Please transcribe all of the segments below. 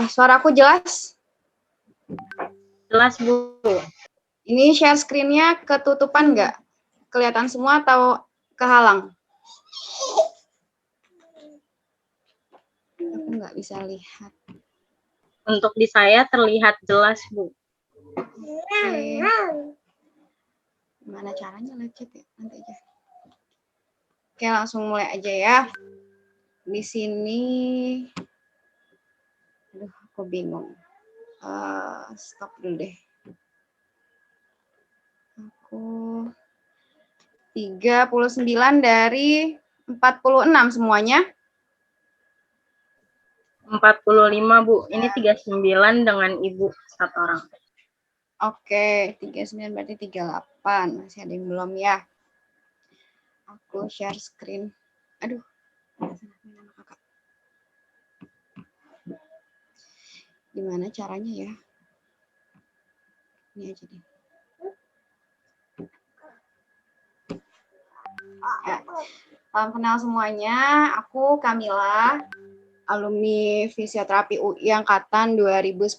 Suaraku jelas? Jelas, Bu. Ini share screen-nya ketutupan nggak? Kelihatan semua atau kehalang? Aku nggak bisa lihat. Untuk di saya terlihat jelas, Bu. Oke. Gimana caranya lecet ya? Nanti aja. Oke, langsung mulai aja ya. Di sini, aduh, aku bingung. Stop dulu deh. Aku 39 dari 46 semuanya. 45, Bu. Ini 39 dengan Ibu satu orang. Oke, 39 berarti 38. Masih ada yang belum ya. Aku share screen. Aduh. Gimana caranya ya? Ini aja deh. Ya. Salam kenal semuanya. Aku Kamila, alumni fisioterapi UI angkatan 2010.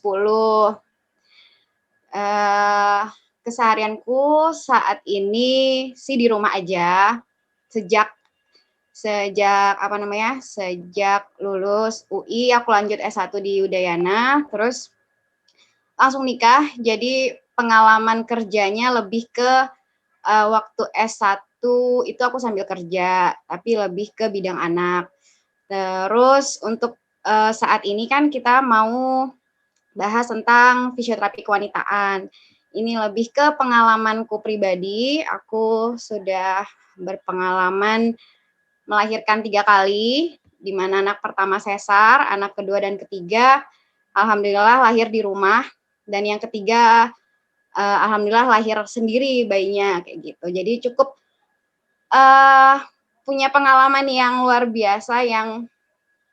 Keseharianku saat ini sih di rumah aja. Sejak lulus UI aku lanjut S1 di Udayana, terus langsung nikah. Jadi pengalaman kerjanya lebih ke waktu S1 itu aku sambil kerja, tapi lebih ke bidang anak. Terus untuk saat ini kan kita mau bahas tentang fisioterapi kewanitaan. Ini lebih ke pengalamanku pribadi. Aku sudah berpengalaman melahirkan 3 kali, di mana anak pertama sesar, anak kedua dan ketiga, alhamdulillah lahir di rumah, dan yang ketiga, alhamdulillah lahir sendiri bayinya, kayak gitu. Jadi cukup punya pengalaman yang luar biasa, yang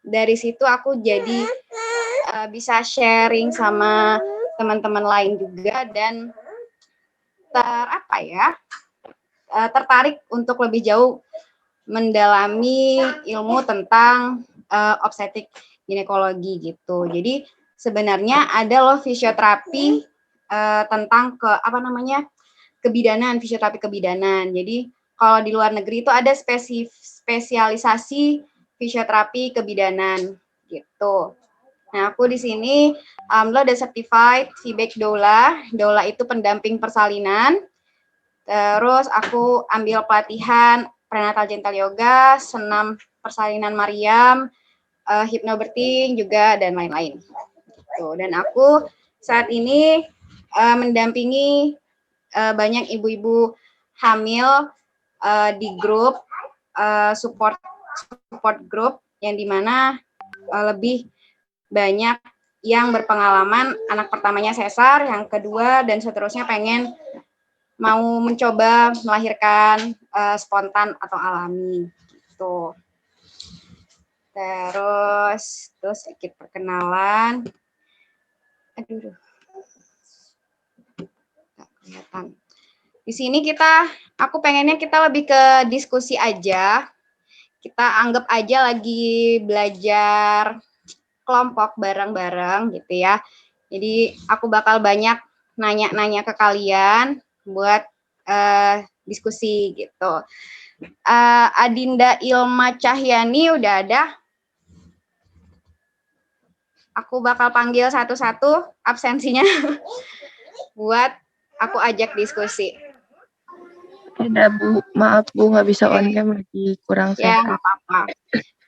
dari situ aku jadi bisa sharing sama teman-teman lain juga, dan tertarik untuk lebih jauh mendalami ilmu tentang obstetrik ginekologi gitu. Jadi sebenarnya ada loh fisioterapi tentang kebidanan, fisioterapi kebidanan. Jadi kalau di luar negeri itu ada spesialisasi fisioterapi kebidanan gitu. Nah, aku di sini alhamdulillah udah certified VBAC Doula. Doula itu pendamping persalinan. Terus aku ambil pelatihan prenatal gentle yoga, senam persalinan Mariam, hypnobirthing juga, dan lain-lain. Gitu. Dan aku saat ini mendampingi banyak ibu-ibu hamil di grup support group, yang dimana lebih banyak yang berpengalaman anak pertamanya sesar, yang kedua dan seterusnya pengen mau mencoba melahirkan spontan atau alami gitu. Terus sedikit perkenalan. Aduh. Nggak kelihatan. Di sini aku pengennya kita lebih ke diskusi aja. Kita anggap aja lagi belajar kelompok bareng-bareng gitu ya. Jadi aku bakal banyak nanya-nanya ke kalian buat diskusi gitu. Adinda Ilma Cahyani udah ada. Aku bakal panggil satu-satu absensinya buat aku ajak diskusi. Tidak, Bu. Maaf, Bu. Nggak bisa on cam, lagi kurang Ya, sehat. nggak apa-apa.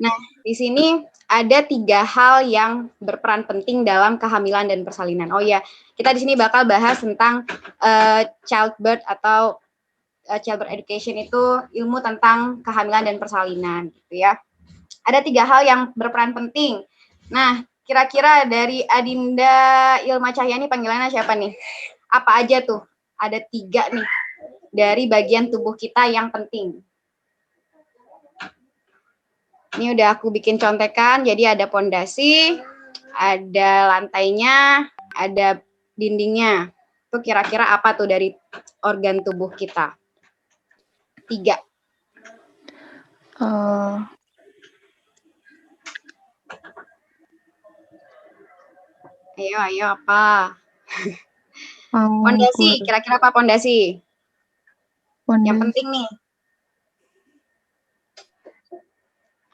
Nah, di sini ada 3 hal yang berperan penting dalam kehamilan dan persalinan. Oh ya, kita di sini bakal bahas tentang childbirth atau childbirth education, itu ilmu tentang kehamilan dan persalinan gitu ya. Ada 3 hal yang berperan penting. Nah, kira-kira dari Adinda Ilma Cahyani panggilannya siapa nih? Apa aja tuh? Ada 3 nih dari bagian tubuh kita yang penting. Ini udah aku bikin contekan, jadi ada pondasi, ada lantainya, ada dindingnya. Itu kira-kira apa tuh dari organ tubuh kita? 3. Ayo, apa? Panggul. Pondasi, kira-kira apa pondasi? Yang Pondasi. penting nih.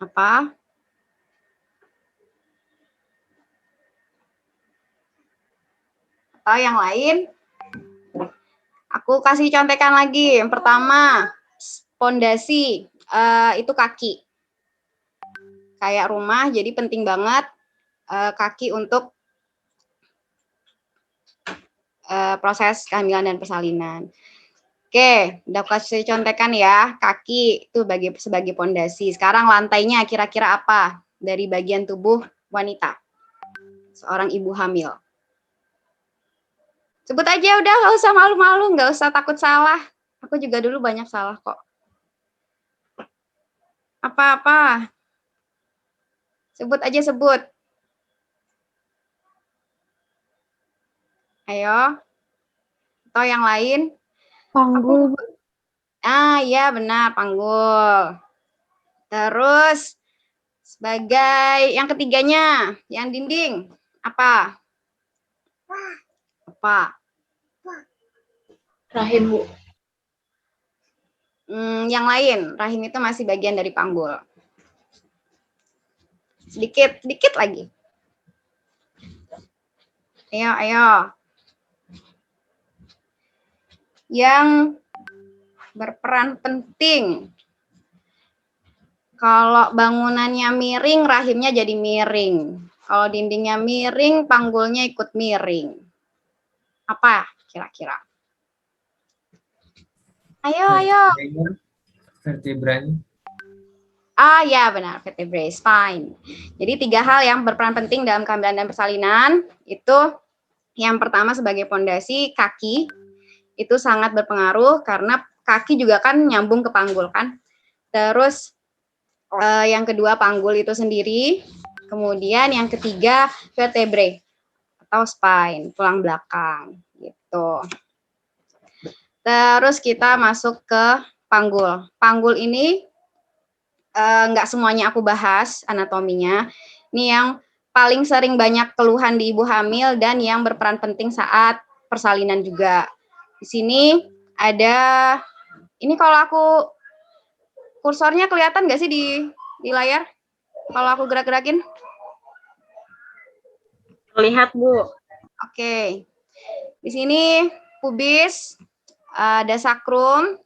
Apa? Atau yang lain? Aku kasih contekan lagi. Yang pertama, pondasi itu kaki. Kayak rumah, jadi penting banget kaki untuk proses kehamilan dan persalinan. Oke, udah kasih contekan ya. Kaki itu sebagai pondasi. Sekarang lantainya kira-kira apa dari bagian tubuh wanita? Seorang ibu hamil. Sebut aja udah, nggak usah malu-malu, nggak usah takut salah. Aku juga dulu banyak salah kok. Apa-apa? Sebut aja, sebut. Ayo. Atau yang lain? Panggul. Iya benar, panggul. Terus sebagai yang ketiganya, yang dinding, apa? Apa? Rahim, Bu. Yang lain, rahim itu masih bagian dari panggul. Sedikit lagi. Ayo. Yang berperan penting. Kalau bangunannya miring, rahimnya jadi miring. Kalau dindingnya miring, panggulnya ikut miring. Apa kira-kira? Ayo. Vertebranya. Ya benar, vertebrae, spine. Jadi 3 hal yang berperan penting dalam kehamilan dan persalinan itu yang pertama sebagai pondasi, kaki itu sangat berpengaruh karena kaki juga kan nyambung ke panggul kan. Terus yang kedua panggul itu sendiri, kemudian yang ketiga vertebrae atau spine, tulang belakang gitu. Terus kita masuk ke panggul. Panggul ini nggak semuanya aku bahas anatominya. Ini yang paling sering banyak keluhan di ibu hamil dan yang berperan penting saat persalinan juga. Di sini ada, ini kalau aku kursornya kelihatan nggak sih di layar? Kalau aku gerak-gerakin? Terlihat, Bu. Oke. Di sini pubis, ada sakrum,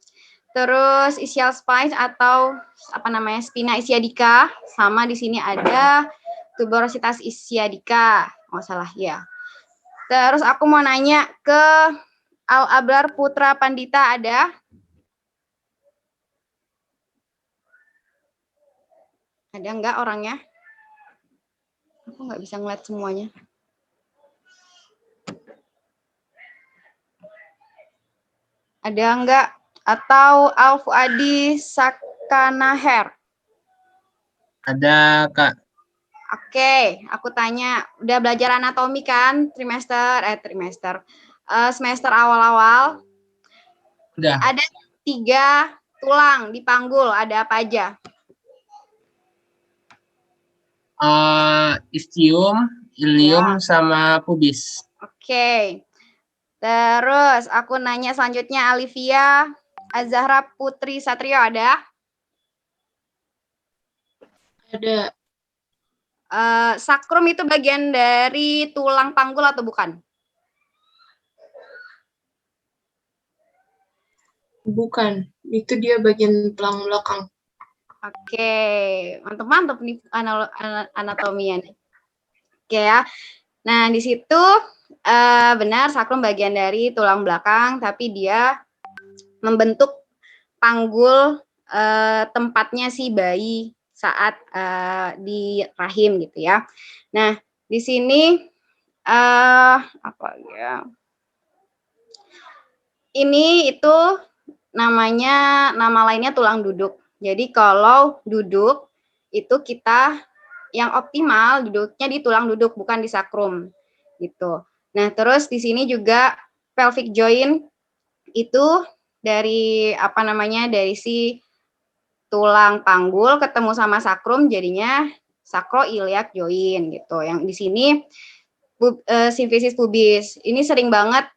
terus ischial spine atau apa namanya spina ischiadica, sama di sini ada tuberositas ischiadica, nggak salah ya. Terus aku mau nanya ke Al-Abrar Putra Pandita, ada? Ada nggak orangnya? Aku nggak bisa ngeliat semuanya. Ada nggak? Atau Al-Fuadi Sakanaher? Ada, Kak. Oke, aku tanya, udah belajar anatomi kan semester awal-awal? Udah. Ada 3 tulang di panggul, ada apa aja? Istium, ilium, sama pubis. Oke. Terus aku nanya selanjutnya, Alivia Azahra Putri Satrio, ada? Ada. Sakrum itu bagian dari tulang panggul atau bukan? Bukan. Itu dia bagian tulang belakang. Oke, mantap nih anatominya nih. Oke ya. Nah, di situ benar sakrum bagian dari tulang belakang, tapi dia membentuk panggul tempatnya si bayi saat di rahim gitu ya. Nah, di sini apa ya? Ini itu namanya, nama lainnya tulang duduk. Jadi kalau duduk itu kita yang optimal duduknya di tulang duduk, bukan di sakrum gitu. Nah, terus di sini juga pelvic joint itu dari apa namanya, dari si tulang panggul ketemu sama sakrum jadinya sacroiliac joint gitu. Yang di sini simfisis pubis. Ini sering banget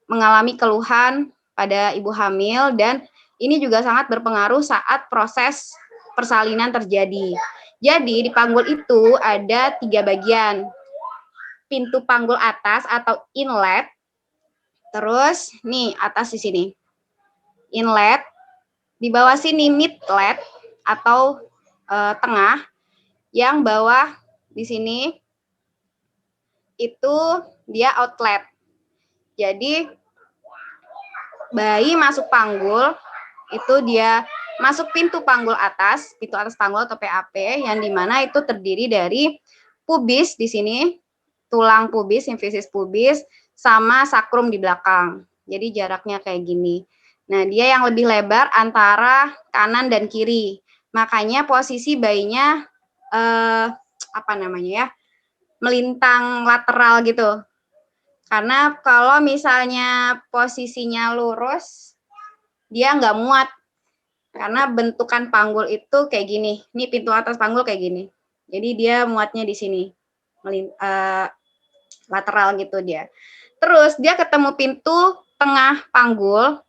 mengalami keluhan pada ibu hamil dan ini juga sangat berpengaruh saat proses persalinan terjadi. Jadi di panggul itu ada 3 bagian. Pintu panggul atas atau inlet. Terus nih atas di sini. Inlet. Di bawah sini midlet atau tengah. Yang bawah di sini itu dia outlet. Jadi bayi masuk panggul itu dia masuk pintu panggul atas, pintu atas panggul atau PAP yang dimana itu terdiri dari pubis di sini, tulang pubis, simfisis pubis, sama sakrum di belakang. Jadi jaraknya kayak gini. Nah, dia yang lebih lebar antara kanan dan kiri. Makanya posisi bayinya melintang lateral gitu. Karena kalau misalnya posisinya lurus, dia nggak muat. Karena bentukan panggul itu kayak gini. Ini pintu atas panggul kayak gini. Jadi dia muatnya di sini. Lateral gitu dia. Terus dia ketemu pintu tengah panggul,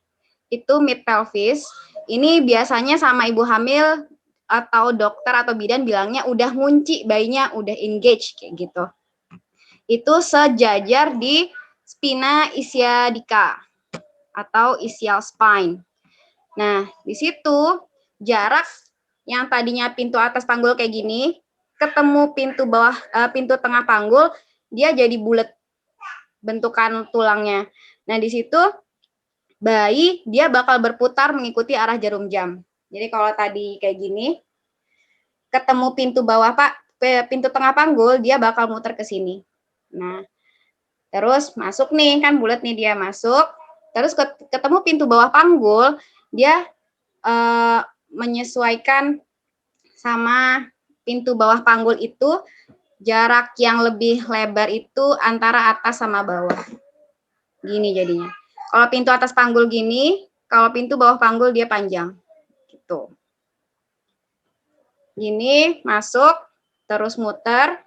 itu mid pelvis. Ini biasanya sama ibu hamil atau dokter atau bidan bilangnya udah ngunci bayinya, udah engage kayak gitu. Itu sejajar di spina ischiadica atau ischial spine. Nah, di situ jarak yang tadinya pintu atas panggul kayak gini, ketemu pintu tengah panggul, dia jadi bulat bentukan tulangnya. Nah, di situ bayi dia bakal berputar mengikuti arah jarum jam. Jadi kalau tadi kayak gini, ketemu pintu tengah panggul, dia bakal muter ke sini. Nah, terus masuk nih, kan bulat nih dia masuk, terus ketemu pintu bawah panggul, dia menyesuaikan sama pintu bawah panggul itu, jarak yang lebih lebar itu antara atas sama bawah. Gini jadinya. Kalau pintu atas panggul gini, kalau pintu bawah panggul dia panjang. Gitu. Gini, masuk, terus muter,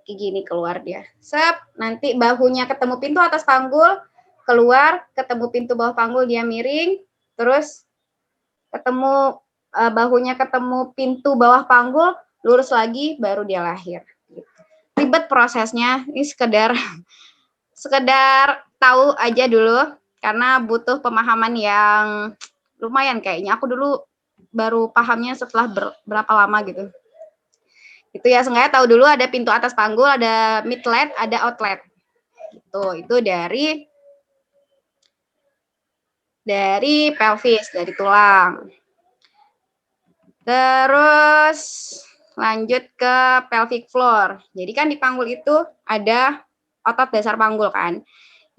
kayak gini keluar dia. Sep, nanti bahunya ketemu pintu atas panggul, keluar, ketemu pintu bawah panggul, dia miring, terus ketemu bahunya ketemu pintu bawah panggul, lurus lagi, baru dia lahir. Ribet prosesnya, ini sekedar tahu aja dulu, karena butuh pemahaman yang lumayan kayaknya. Aku dulu baru pahamnya setelah berapa lama gitu. Itu ya, seenggaknya tahu dulu ada pintu atas panggul, ada midlet, ada outlet. Gitu, itu dari pelvis, dari tulang. Terus lanjut ke pelvic floor. Jadi kan di panggul itu ada otot dasar panggul kan.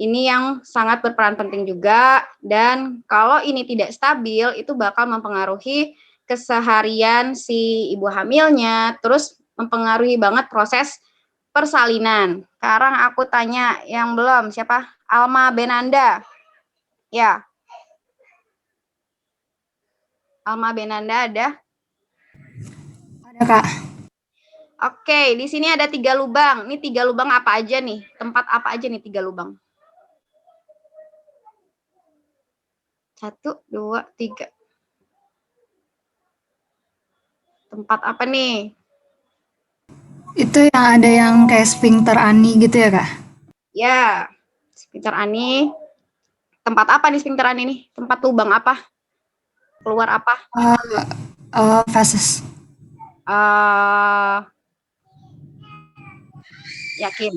Ini yang sangat berperan penting juga, dan kalau ini tidak stabil itu bakal mempengaruhi keseharian si ibu hamilnya, terus mempengaruhi banget proses persalinan. Sekarang aku tanya yang belum, siapa? Alma Benanda. Ya. Alma Benanda ada? Ada, Kak. Oke, di sini ada 3 lubang. Ini 3 lubang apa aja nih? Tempat apa aja nih 3 lubang? 1, 2, 3. Tempat apa nih? Itu yang ada yang kayak sphincter ani gitu ya, Kak? Ya, sphincter ani. Tempat apa nih sphincter ani nih? Tempat lubang apa? Keluar apa? Feses. Yakin?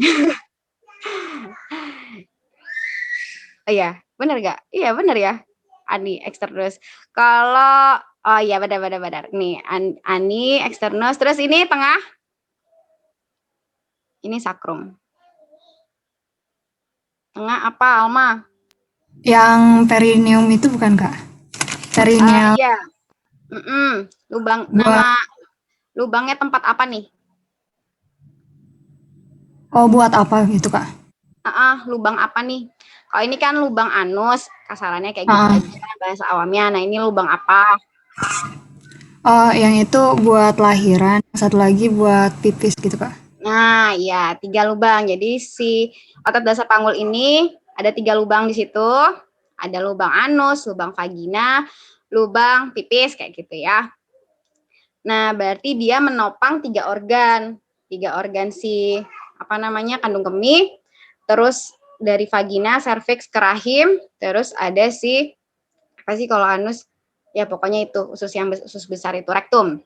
Iya, benar nggak? Iya, benar ya. Ani externus. Kalau oh iya benar. Nih, ani externus. Terus ini tengah. Ini sakrum. Tengah apa, Alma? Yang perineum itu bukan, Kak? Perineum. Iya. Nama lubangnya tempat apa nih? Oh, buat apa gitu, Kak? Lubang apa nih? Kalau ini kan lubang anus, kasarannya kayak gitu aja bahasa awamnya. Nah, ini lubang apa? Oh, yang itu buat lahiran, satu lagi buat pipis gitu, Kak. Nah, ya 3 lubang. Jadi si otot dasar panggul ini ada 3 lubang di situ. Ada lubang anus, lubang vagina, lubang pipis kayak gitu ya. Nah, berarti dia menopang 3 organ. 3 organ si kandung kemih, terus dari vagina, serviks ke rahim, terus ada si kalau anus ya pokoknya itu usus besar itu rektum.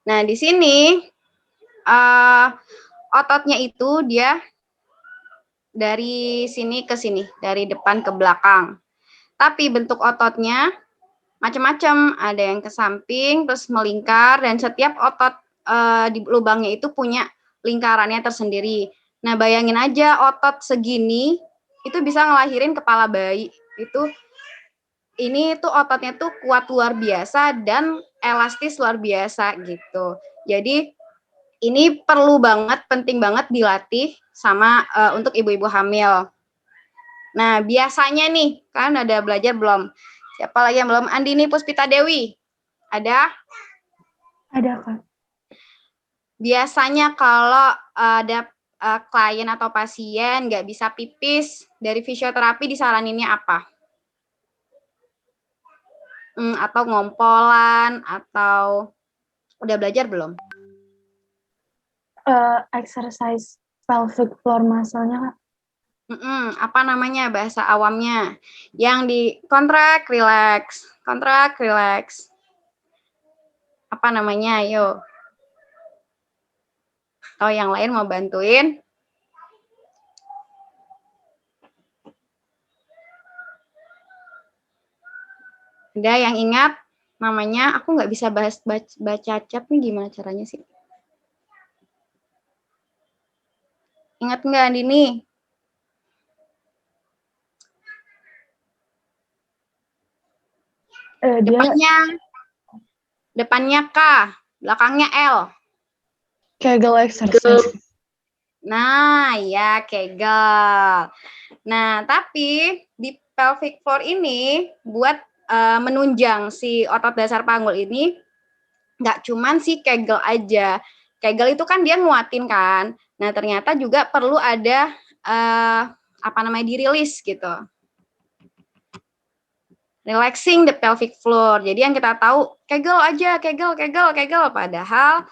Nah, di sini ototnya itu dia dari sini ke sini, dari depan ke belakang. Tapi bentuk ototnya macam-macam, ada yang ke samping terus melingkar, dan setiap otot di lubangnya itu punya lingkarannya tersendiri. Nah, bayangin aja otot segini itu bisa ngelahirin kepala bayi. Ini tuh ototnya tuh kuat luar biasa dan elastis luar biasa gitu. Jadi ini perlu banget, penting banget dilatih sama untuk ibu-ibu hamil. Nah, biasanya nih, kan ada belajar belum? Siapa lagi yang belum? Andini Puspita Dewi. Ada? Ada, Kak. Biasanya kalau ada klien atau pasien nggak bisa pipis, dari fisioterapi disaraninnya apa? Atau ngompolan, atau udah belajar belum? Exercise pelvic floor muscle-nya, Kak. Apa namanya bahasa awamnya? Yang di kontrak, relax. Apa namanya? Ayo. Atau yang lain mau bantuin? Ada yang ingat namanya? Aku nggak bisa baca chat nih, gimana caranya sih? Ingat nggak, Andini? Depannya K, belakangnya L. Kegel exercise. Nah, ya Kegel. Nah, tapi di pelvic floor ini buat menunjang si otot dasar panggul ini nggak cuman si Kegel aja. Kegel itu kan dia nguatin kan. Nah, ternyata juga perlu ada dirilis gitu. Relaxing the pelvic floor. Jadi yang kita tahu Kegel aja, Kegel. Padahal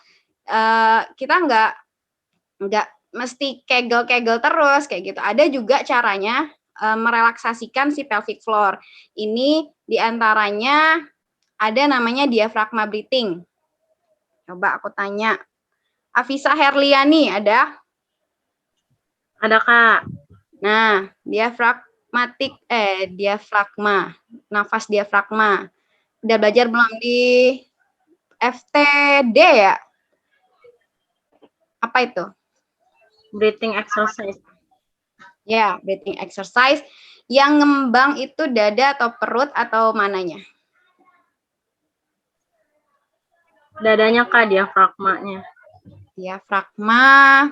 kita nggak mesti Kegel terus kayak gitu. Ada juga caranya merelaksasikan si pelvic floor. Ini diantaranya ada namanya diafragma breathing. Coba aku tanya. Afisa Herliani ada? Ada, Kak. Nah, diafragma. Nafas diafragma. Udah belajar belum di FTD ya? Apa itu? Breathing exercise. Ya, breathing exercise. Yang ngembang itu dada atau perut atau mananya? Dadanya, Kak, diafragmanya. Diafragma.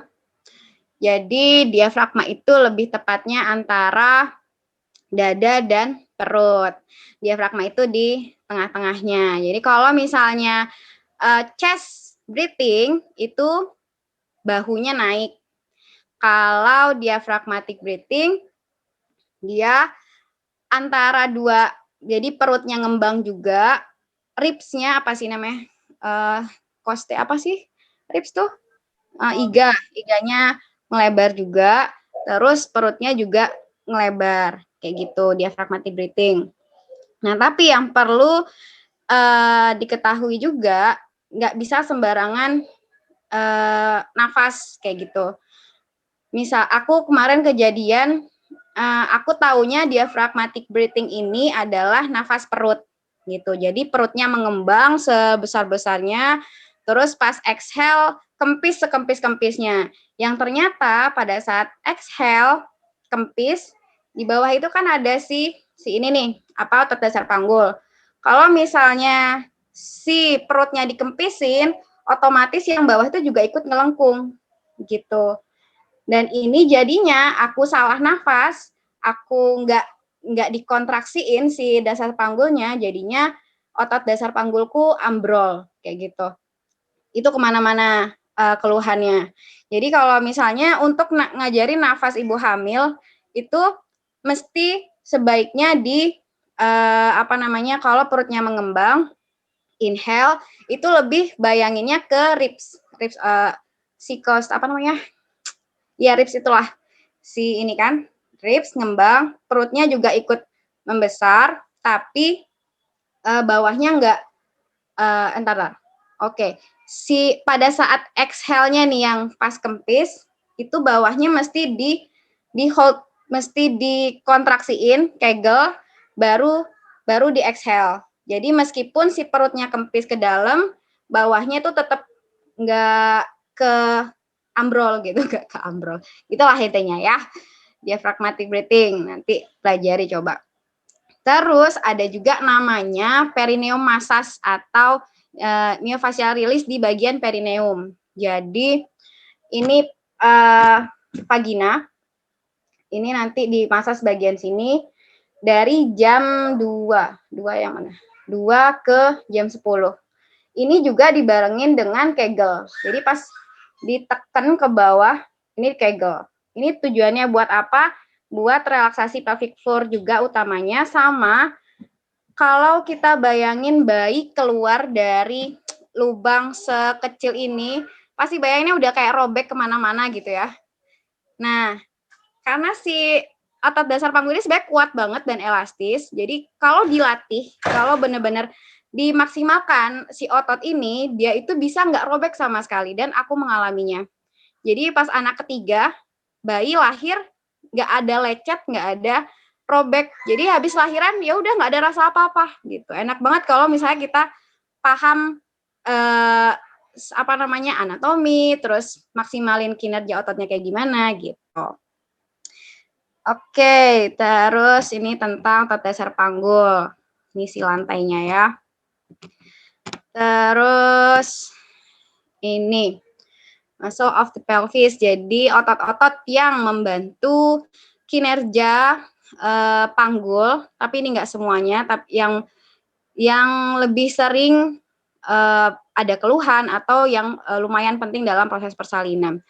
Jadi diafragma itu lebih tepatnya antara dada dan perut. Diafragma itu di tengah-tengahnya. Jadi kalau misalnya chest breathing itu bahunya naik. Kalau diaphragmatic breathing dia antara dua, jadi perutnya ngembang juga, ribs-nya apa sih namanya? Koste apa sih? Ribs tuh? Iganya melebar juga, terus perutnya juga ngelebar, kayak gitu, diaphragmatic breathing. Nah, tapi yang perlu diketahui juga, nggak bisa sembarangan nafas, kayak gitu. Misal, aku kemarin kejadian, aku taunya diaphragmatic breathing ini adalah nafas perut, gitu. Jadi perutnya mengembang sebesar-besarnya, terus pas exhale, kempis sekempis-kempisnya. Yang ternyata pada saat exhale, kempis, di bawah itu kan ada si ini nih, otot dasar panggul. Kalau misalnya si perutnya dikempisin, otomatis yang bawah itu juga ikut ngelengkung, gitu. Dan ini jadinya aku salah nafas, aku nggak dikontraksiin si dasar panggulnya, jadinya otot dasar panggulku ambrol, kayak gitu. Itu kemana-mana. keluhannya. Jadi kalau misalnya untuk ngajarin nafas ibu hamil itu mesti sebaiknya kalau perutnya mengembang, inhale itu lebih bayanginnya ke ribs ribs itulah si ini kan, ribs ngembang, perutnya juga ikut membesar, tapi bawahnya enggak Oke. Pada saat exhale-nya nih yang pas kempis, itu bawahnya mesti di hold, mesti dikontraksiin, kegel, baru di exhale. Jadi meskipun si perutnya kempis ke dalam, bawahnya itu tetap enggak ke ambrol gitu, enggak ke ambrol. Itulah intinya ya. Diaphragmatic breathing, nanti pelajari coba. Terus ada juga namanya perineum massage atau myofascial release di bagian perineum. Jadi ini vagina, ini nanti dimasas bagian sini dari jam 2 yang mana? 2 ke jam 10. Ini juga dibarengin dengan kegel. Jadi pas ditekan ke bawah, ini kegel. Ini tujuannya buat apa? Buat relaksasi pelvic floor juga utamanya, sama kalau kita bayangin bayi keluar dari lubang sekecil ini, pasti bayanginnya udah kayak robek kemana-mana gitu ya. Nah, karena si otot dasar panggul ini sebenarnya kuat banget dan elastis, jadi kalau dilatih, kalau benar-benar dimaksimalkan si otot ini, dia itu bisa nggak robek sama sekali, dan aku mengalaminya. Jadi pas anak ketiga, bayi lahir, nggak ada lecet, nggak ada robek. Jadi habis lahiran ya udah nggak ada rasa apa-apa gitu. Enak banget kalau misalnya kita paham anatomi, terus maksimalin kinerja ototnya kayak gimana gitu. Oke, terus ini tentang otot dasar panggul. Ini si lantainya ya. Terus ini muscle of the pelvis. Jadi otot-otot yang membantu kinerja panggul, tapi ini enggak semuanya, tapi yang lebih sering ada keluhan atau yang lumayan penting dalam proses persalinan.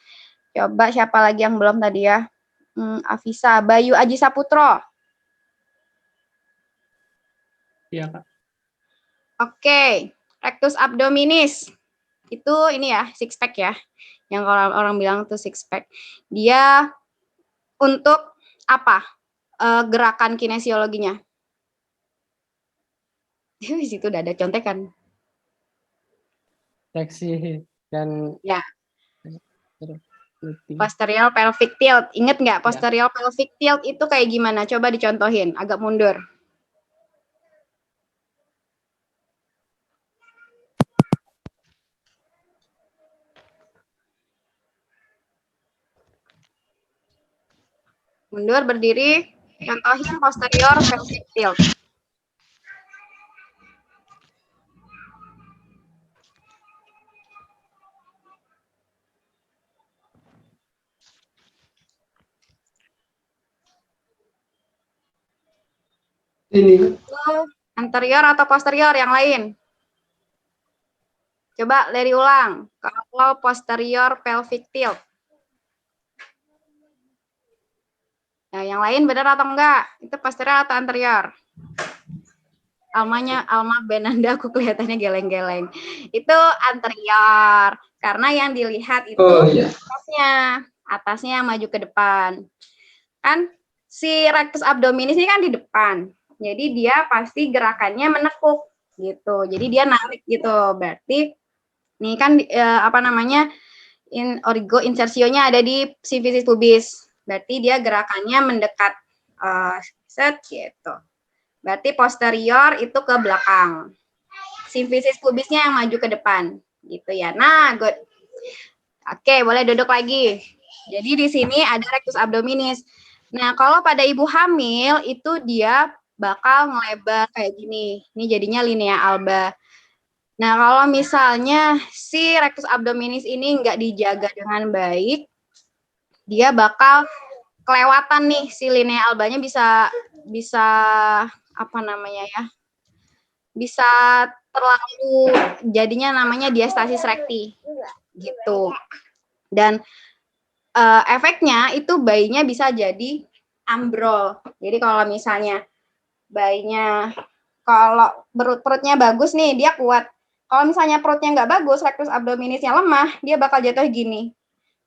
Coba siapa lagi yang belum tadi ya? Afisa, Bayu Aji Saputro. Iya, Kak. Oke, rectus abdominis. Itu ini ya, six pack ya. Yang orang bilang itu six pack. Dia untuk apa? Gerakan kinesiologinya. Di situ udah ada contekan. Fleksi dan Ya. Posterior pelvic tilt. Ingat nggak posterior pelvic tilt itu kayak gimana? Coba dicontohin, agak mundur. Mundur, berdiri, contohin posterior pelvic tilt. ini Anterior atau posterior yang lain? Coba Leri ulang. Kalau posterior pelvic tilt. Nah, yang lain benar atau enggak? Itu posterior atau anterior? Alma Benanda aku kelihatannya geleng-geleng. Itu anterior. Karena yang dilihat itu atasnya yang maju ke depan. Kan si rectus abdominis ini kan di depan. Jadi dia pasti gerakannya menekuk gitu. Jadi dia narik gitu. Berarti ini kan origo insersionya ada di simfisis pubis. Berarti dia gerakannya mendekat set gitu. Berarti posterior itu ke belakang. Simfisis pubisnya yang maju ke depan gitu ya. Nah, good. Oke, boleh duduk lagi. Jadi di sini ada rectus abdominis. Nah, kalau pada ibu hamil itu dia bakal ngelebar kayak gini. Ini jadinya linea alba. Nah, kalau misalnya si rectus abdominis ini nggak dijaga dengan baik, dia bakal kelewatan nih, si linea albanya bisa bisa terlalu, jadinya namanya diastasis recti. gitu. Dan efeknya itu bayinya bisa jadi ambrol. Jadi kalau misalnya bayinya kalau perutnya bagus nih, dia kuat. Kalau misalnya perutnya nggak bagus, rectus abdominisnya lemah, dia bakal jatuh gini.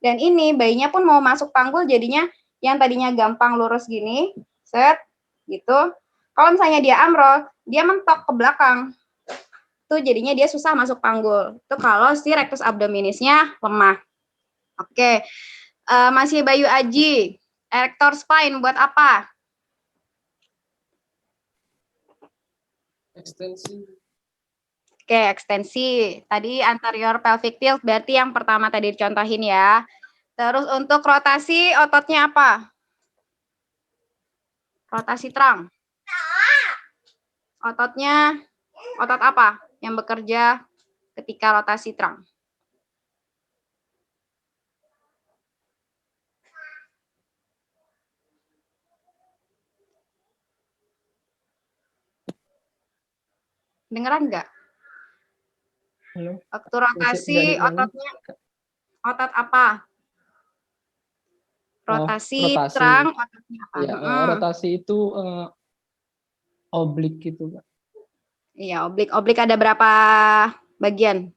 Dan ini bayinya pun mau masuk panggul jadinya yang tadinya gampang lurus gini, set, gitu. Kalau misalnya dia ambrol, dia mentok ke belakang. Tuh jadinya dia susah masuk panggul. Itu kalau si rectus abdominisnya lemah. Oke. Masih Bayu Aji, erector spine buat apa? Ekstensi. Oke, ekstensi. Tadi anterior pelvic tilt berarti yang pertama tadi dicontohin ya. Terus untuk rotasi ototnya apa? Rotasi terang. Ototnya otot apa yang bekerja ketika rotasi terang? Dengeran nggak? Halo. Waktu rotasi ototnya otot apa? Rotasi, rotasi. terang ototnya apa? Ya, rotasi itu oblik gitu, Kak. Iya, oblik ada berapa bagian?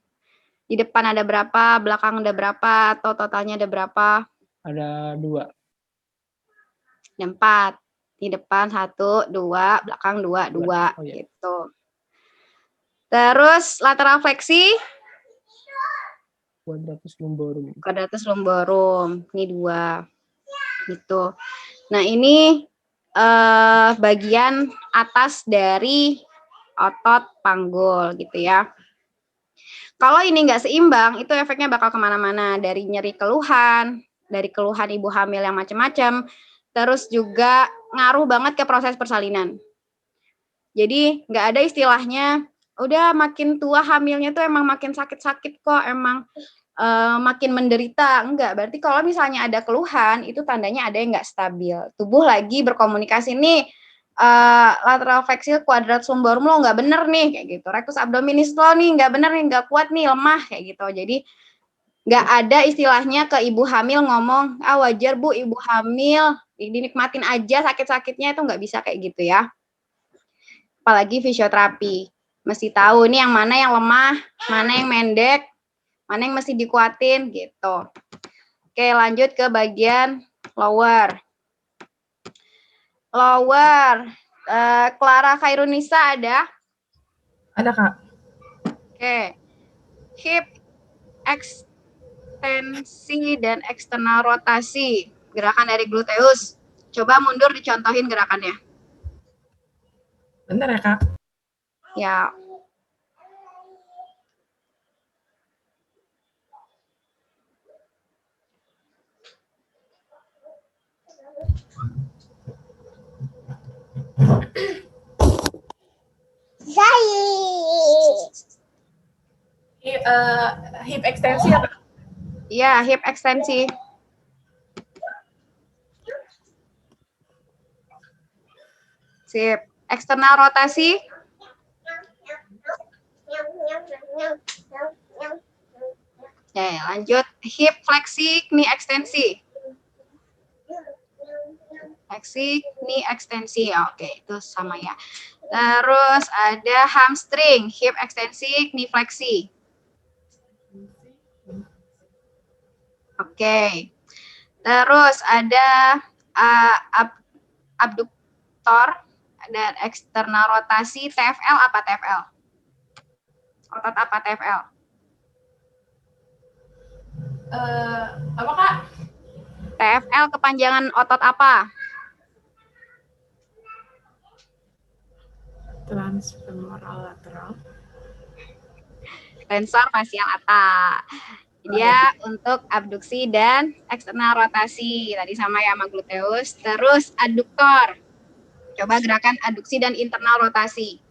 Di depan ada berapa, belakang ada berapa, atau totalnya ada berapa? Ada 2. Ada 4. Di depan 1, 2, belakang 2, 2 Oh, iya. gitu. Terus lateral fleksi? Quadratus lumborum. Quadratus lumborum. Ini 2. Gitu. Nah, ini bagian atas dari otot panggul gitu ya. Kalau ini nggak seimbang, itu efeknya bakal kemana-mana. Dari nyeri keluhan, dari keluhan ibu hamil yang macam-macam, terus juga ngaruh banget ke proses persalinan. Jadi nggak ada istilahnya, udah makin tua hamilnya tuh emang makin sakit-sakit kok, emang makin menderita. Enggak, berarti kalau misalnya ada keluhan, itu tandanya ada yang nggak stabil. Tubuh lagi berkomunikasi nih, lateral flexile quadratus lumborum lo nggak bener nih, kayak gitu. Rectus abdominis lo nih nggak bener nih, nggak kuat nih, lemah, kayak gitu. Jadi nggak ada istilahnya ke ibu hamil ngomong, wajar bu ibu hamil, dinikmatin aja sakit-sakitnya, itu nggak bisa kayak gitu ya. Apalagi fisioterapi. Mesti tahu nih yang mana yang lemah, mana yang mendek, mana yang mesti dikuatin gitu. Oke, lanjut ke bagian lower. Lower. Clara Khairunisa ada? Ada, Kak. Oke. Hip ekstensi dan eksternal rotasi. Gerakan dari gluteus. Coba mundur dicontohin gerakannya. Bentar ya, Kak. Ya. Hip ekstensi ya, Kak? Iya, hip ekstensi. Sip. Eksternal rotasi. Ya, lanjut. Hip fleksi, knee ekstensi. Fleksi, knee ekstensi. Oke, itu sama ya. Terus ada hamstring, hip ekstensi, knee fleksi. Oke. Terus ada abduktor dan eksternal rotasi. TFL apa TFL? Otot apa TFL? Apa, Kak? TFL kepanjangan otot apa? Transfemoral lateral. Tensor fasial lata. Dia untuk abduksi dan eksternal rotasi. Tadi sama ya sama gluteus. Terus aduktor. Coba gerakan aduksi dan internal rotasi.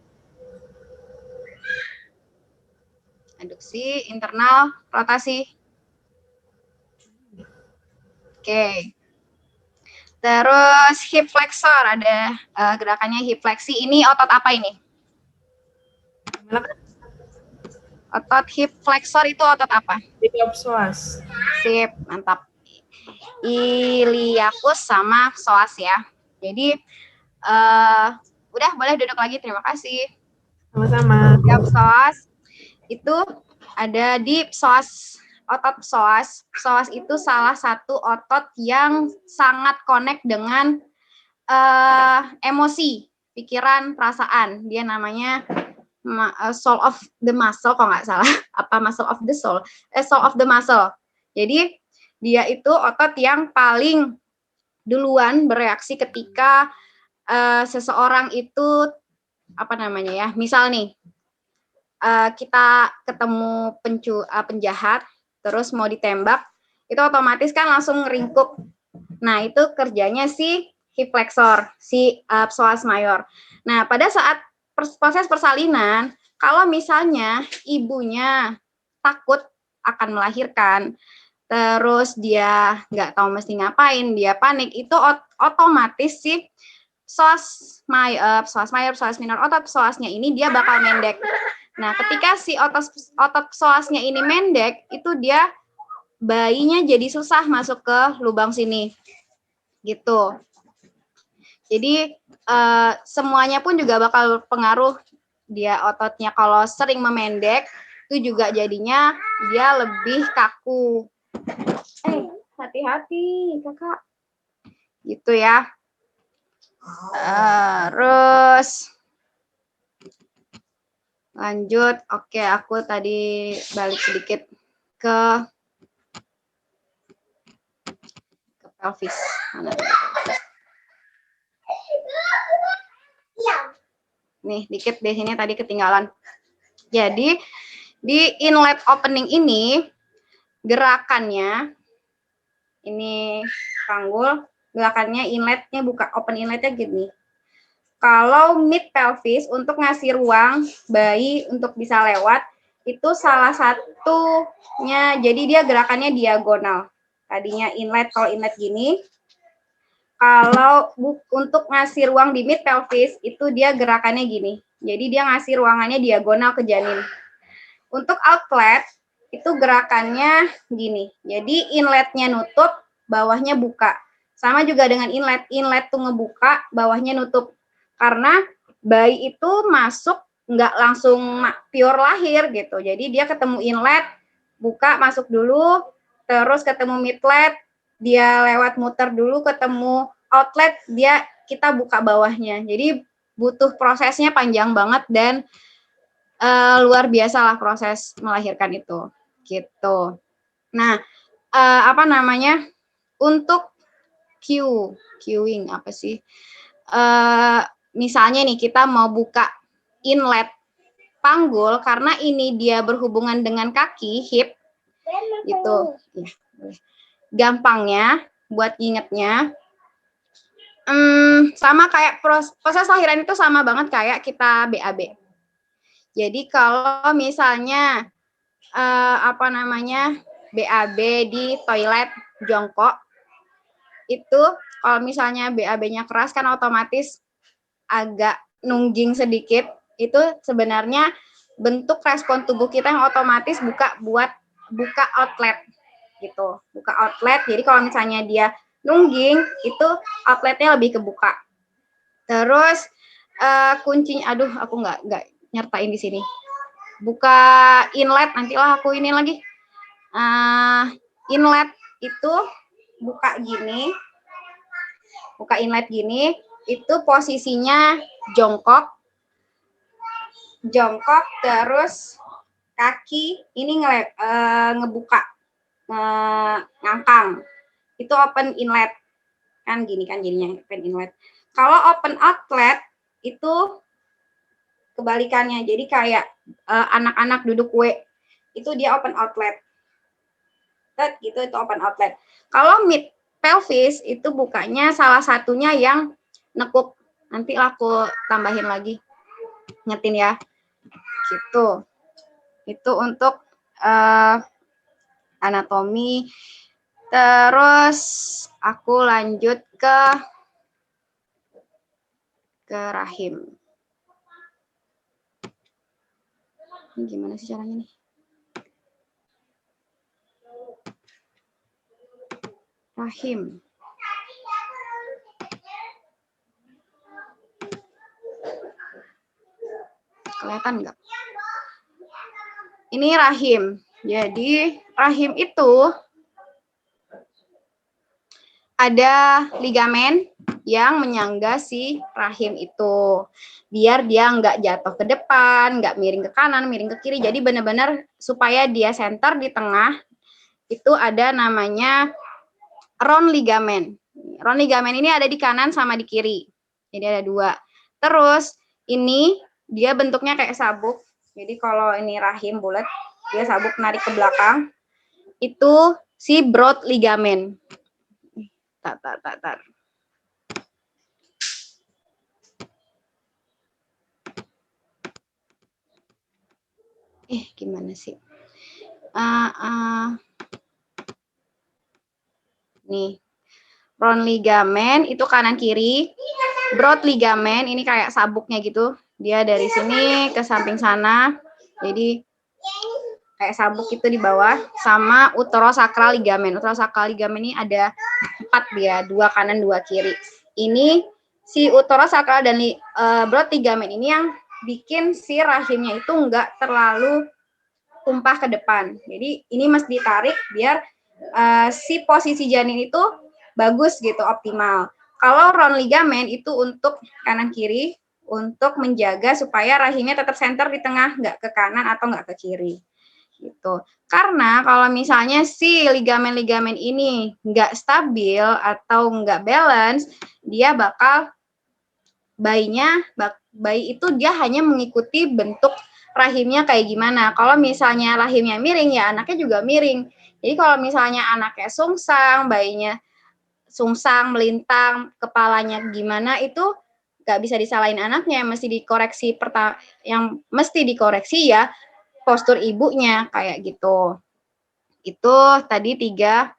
Aduksi, internal rotasi. Oke. Terus hip flexor, ada gerakannya hip fleksi. Ini otot apa ini? Otot hip flexor itu otot apa? Iliopsoas. Sip, mantap. Iliacus sama psoas ya. Jadi udah boleh duduk lagi. Terima kasih. Sama-sama. Siap, psoas itu ada di psoas. Otot psoas. Psoas itu salah satu otot yang sangat connect dengan emosi, pikiran, perasaan. Dia namanya soul of the muscle, kalau nggak salah. Apa muscle of the soul? Soul of the muscle. Jadi dia itu otot yang paling duluan bereaksi ketika seseorang itu apa namanya ya? Misal nih kita ketemu penjahat, terus mau ditembak, itu otomatis kan langsung ngeringkuk. Nah itu kerjanya si hip flexor, si psoas mayor. Nah pada saat proses persalinan, kalau misalnya ibunya takut akan melahirkan, terus dia nggak tahu mesti ngapain, dia panik, itu otomatis si psoas mayor, psoas minor, otot psoasnya ini dia bakal mendek. Nah, ketika si otot psoasnya ini mendek, itu dia bayinya jadi susah masuk ke lubang sini. Gitu. Jadi semuanya pun juga bakal pengaruh dia ototnya. Kalau sering memendek, itu juga jadinya dia lebih kaku. Hati-hati, Kakak. Gitu ya. Terus lanjut. Oke, aku tadi balik sedikit ke pelvis. Mana tadi? Nih, dikit di sini tadi ketinggalan. Jadi, di inlet opening ini, gerakannya, ini panggul, gerakannya inletnya buka, open inletnya gini. Kalau mid pelvis, untuk ngasih ruang bayi untuk bisa lewat, itu salah satunya, jadi dia gerakannya diagonal. Tadinya inlet, kalau inlet gini, kalau untuk ngasih ruang di mid pelvis, itu dia gerakannya gini. Jadi dia ngasih ruangannya diagonal ke janin. Untuk outlet, itu gerakannya gini. Jadi inletnya nutup, bawahnya buka. Sama juga dengan inlet. Inlet tuh ngebuka, bawahnya nutup. Karena bayi itu masuk nggak langsung pure lahir gitu. Jadi dia ketemu inlet, buka, masuk dulu, terus ketemu midlet, dia lewat muter dulu, ketemu outlet, kita buka bawahnya. Jadi butuh prosesnya panjang banget dan luar biasa lah proses melahirkan itu. Gitu. Nah, apa namanya? Untuk cueing apa sih? Misalnya nih kita mau buka inlet panggul karena ini dia berhubungan dengan kaki, hip, gitu. Ya, gampangnya buat ingetnya, sama kayak proses lahiran itu sama banget kayak kita BAB. Jadi kalau misalnya apa namanya BAB di toilet jongkok, itu kalau misalnya BAB-nya keras kan otomatis agak nungging sedikit, itu sebenarnya bentuk respon tubuh kita yang otomatis buka outlet gitu, buka outlet. Jadi kalau misalnya dia nungging, itu outletnya lebih kebuka. Terus kuncinya, aduh aku nggak nyertain di sini. Buka inlet, nantilah aku ini lagi. Inlet itu buka gini, buka inlet gini, itu posisinya jongkok, terus kaki ini ngebuka, ngangkang, itu open inlet, kan gini kan jadinya open inlet. Kalau open outlet itu kebalikannya, jadi kayak anak-anak duduk W, itu dia open outlet. Gitu, itu open outlet. Kalau mid pelvis itu bukanya salah satunya yang nekuk. Nanti aku tambahin lagi, ngetin ya. Gitu. Itu untuk anatomi. Terus aku lanjut ke rahim. Ini gimana sih caranya nih? Rahim. Kelihatan nggak? Ini rahim. Jadi rahim itu ada ligamen yang menyangga si rahim itu. Biar dia nggak jatuh ke depan, nggak miring ke kanan, miring ke kiri. Jadi benar-benar supaya dia center di tengah, itu ada namanya round ligamen. Round ligamen ini ada di kanan sama di kiri. Jadi ada dua. Terus ini dia bentuknya kayak sabuk. Jadi kalau ini rahim bulat, dia sabuk narik ke belakang. Itu si broad ligamen. Tar. Gimana sih? Nih. Round ligamen itu kanan kiri. Broad ligamen ini kayak sabuknya gitu. Dia dari sini ke samping sana. Jadi kayak sabuk itu di bawah, sama uterosakral ligamen. Uterosakral ligamen ini ada 4 dia, 2 kanan 2 kiri. Ini si uterosakral dan broad ligamen ini yang bikin si rahimnya itu enggak terlalu tumpah ke depan. Jadi ini mesti ditarik biar si posisi janin itu bagus gitu, optimal. Kalau round ligamen itu untuk kanan kiri, untuk menjaga supaya rahimnya tetap center di tengah, nggak ke kanan atau nggak ke kiri. Gitu. Karena kalau misalnya si ligamen-ligamen ini nggak stabil atau nggak balance, dia bakal bayi itu dia hanya mengikuti bentuk rahimnya kayak gimana. Kalau misalnya rahimnya miring, ya anaknya juga miring. Jadi kalau misalnya anaknya sungsang, bayinya sungsang, melintang, kepalanya gimana, itu nggak bisa disalahin anaknya, mesti dikoreksi yang mesti dikoreksi ya postur ibunya kayak gitu. Itu tadi 3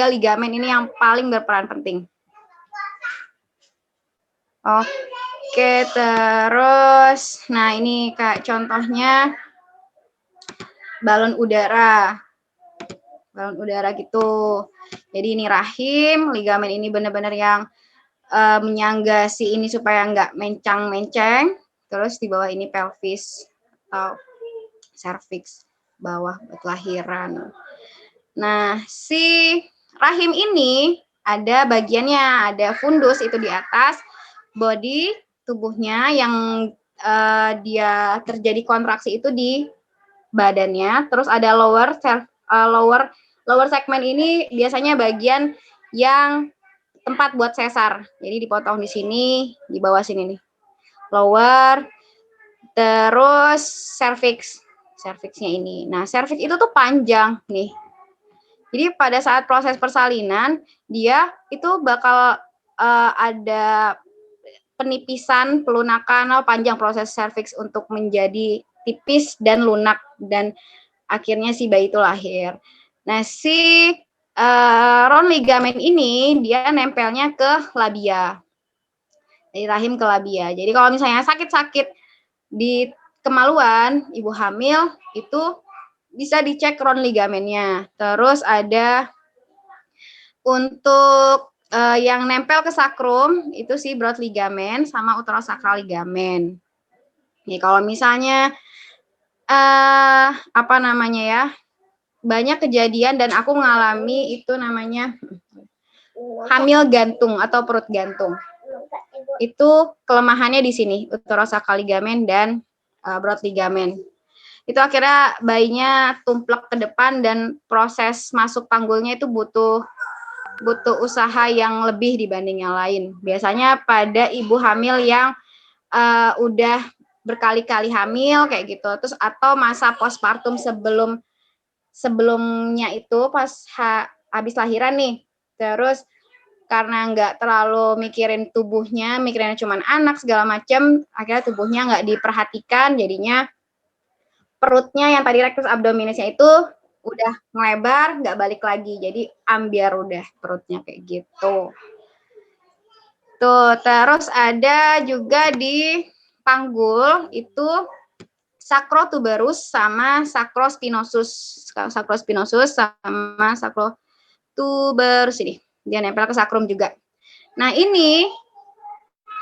ligamen ini yang paling berperan penting. Oke, terus nah ini Kak contohnya balon udara. Balon udara gitu. Jadi ini rahim, ligamen ini benar-benar yang menyangga si ini supaya nggak mencang-menceng. Terus di bawah ini pelvis atau cervix, bawah kelahiran. Nah, si rahim ini ada bagiannya, ada fundus itu di atas, body tubuhnya yang dia terjadi kontraksi itu di badannya. Terus ada lower segment ini biasanya bagian yang tempat buat sesar. Jadi dipotong di sini, di bawah sini nih. Lower, terus cervixnya ini. Nah, cervix itu tuh panjang nih. Jadi pada saat proses persalinan, dia itu bakal ada penipisan, pelunakan, panjang proses cervix untuk menjadi tipis dan lunak, dan akhirnya si bayi itu lahir. Nah, si round ligamen ini dia nempelnya ke labia, dari rahim ke labia. Jadi kalau misalnya sakit-sakit di kemaluan, ibu hamil itu bisa dicek round ligamennya. Terus ada untuk yang nempel ke sakrum itu si broad ligamen sama uterosakral ligamen. Nih kalau misalnya apa namanya ya, banyak kejadian dan aku mengalami itu namanya hamil gantung atau perut gantung. Itu kelemahannya di sini, uterosakral ligamen dan broad ligamen. Itu akhirnya bayinya tumplek ke depan dan proses masuk panggulnya itu butuh usaha yang lebih dibanding yang lain. Biasanya pada ibu hamil yang udah berkali-kali hamil kayak gitu, terus atau masa postpartum sebelumnya itu pas habis lahiran nih, terus karena nggak terlalu mikirin tubuhnya, mikirin cuma anak segala macam, akhirnya tubuhnya nggak diperhatikan, jadinya perutnya yang tadi rectus abdominisnya itu udah melebar, nggak balik lagi, jadi ambiar udah perutnya kayak gitu. Tuh, terus ada juga di panggul itu sakrotuberus sama sakrospinosus sama tuberus ini. Dia nempel ke sakrum juga. Nah, ini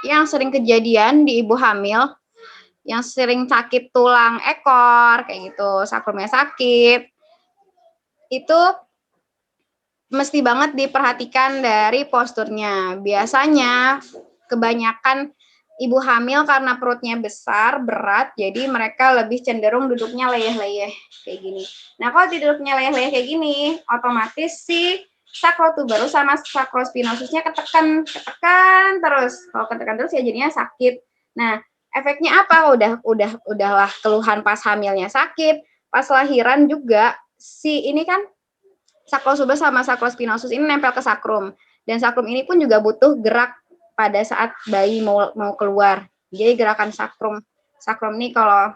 yang sering kejadian di ibu hamil, yang sering sakit tulang ekor, kayak gitu, sakrumnya sakit, itu mesti banget diperhatikan dari posturnya. Biasanya kebanyakan ibu hamil karena perutnya besar, berat, jadi mereka lebih cenderung duduknya leyeh-leyeh kayak gini. Nah, kalau duduknya leyeh-leyeh kayak gini, otomatis si sakrotuberus sama sakrospinosusnya ketekan terus. Kalau ketekan terus ya jadinya sakit. Nah, efeknya apa? Udahlah keluhan pas hamilnya sakit, pas lahiran juga si ini kan sakrotuberus sama sakrospinosus ini nempel ke sakrum, dan sakrum ini pun juga butuh gerak pada saat bayi mau keluar. Jadi gerakan sakrum nih, kalau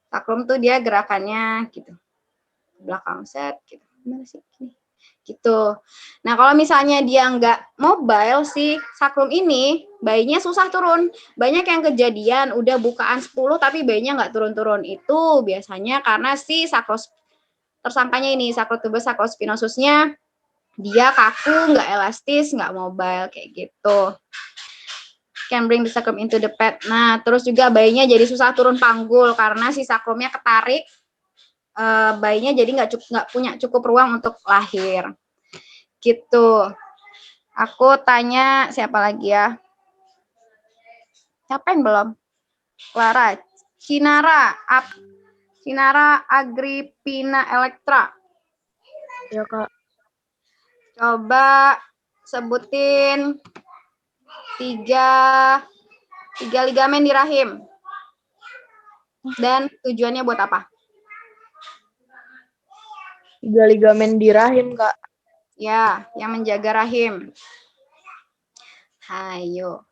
sakrum tuh dia gerakannya gitu, belakang set gitu, gimana sih gini gitu. Nah, kalau misalnya dia nggak mobile si sakrum ini, bayinya susah turun. Banyak yang kejadian udah bukaan 10 tapi bayinya nggak turun-turun. Itu biasanya karena si tersangkanya ini, sakrotuberus sakrospinosusnya dia kaku, nggak elastis, nggak mobile kayak gitu. Can bring the sacrum into the pet. Nah, terus juga bayinya jadi susah turun panggul karena si sakrumnya ketarik. Bayinya jadi nggak punya cukup ruang untuk lahir. Gitu. Aku tanya siapa lagi ya? Siapa yang belum? Clara. Cinara Agripina Elektra. Ya, Kak. Coba sebutin tiga ligamen di rahim. Dan tujuannya buat apa? 3 ligamen di rahim, Kak. Ya, yang menjaga rahim. Hayo.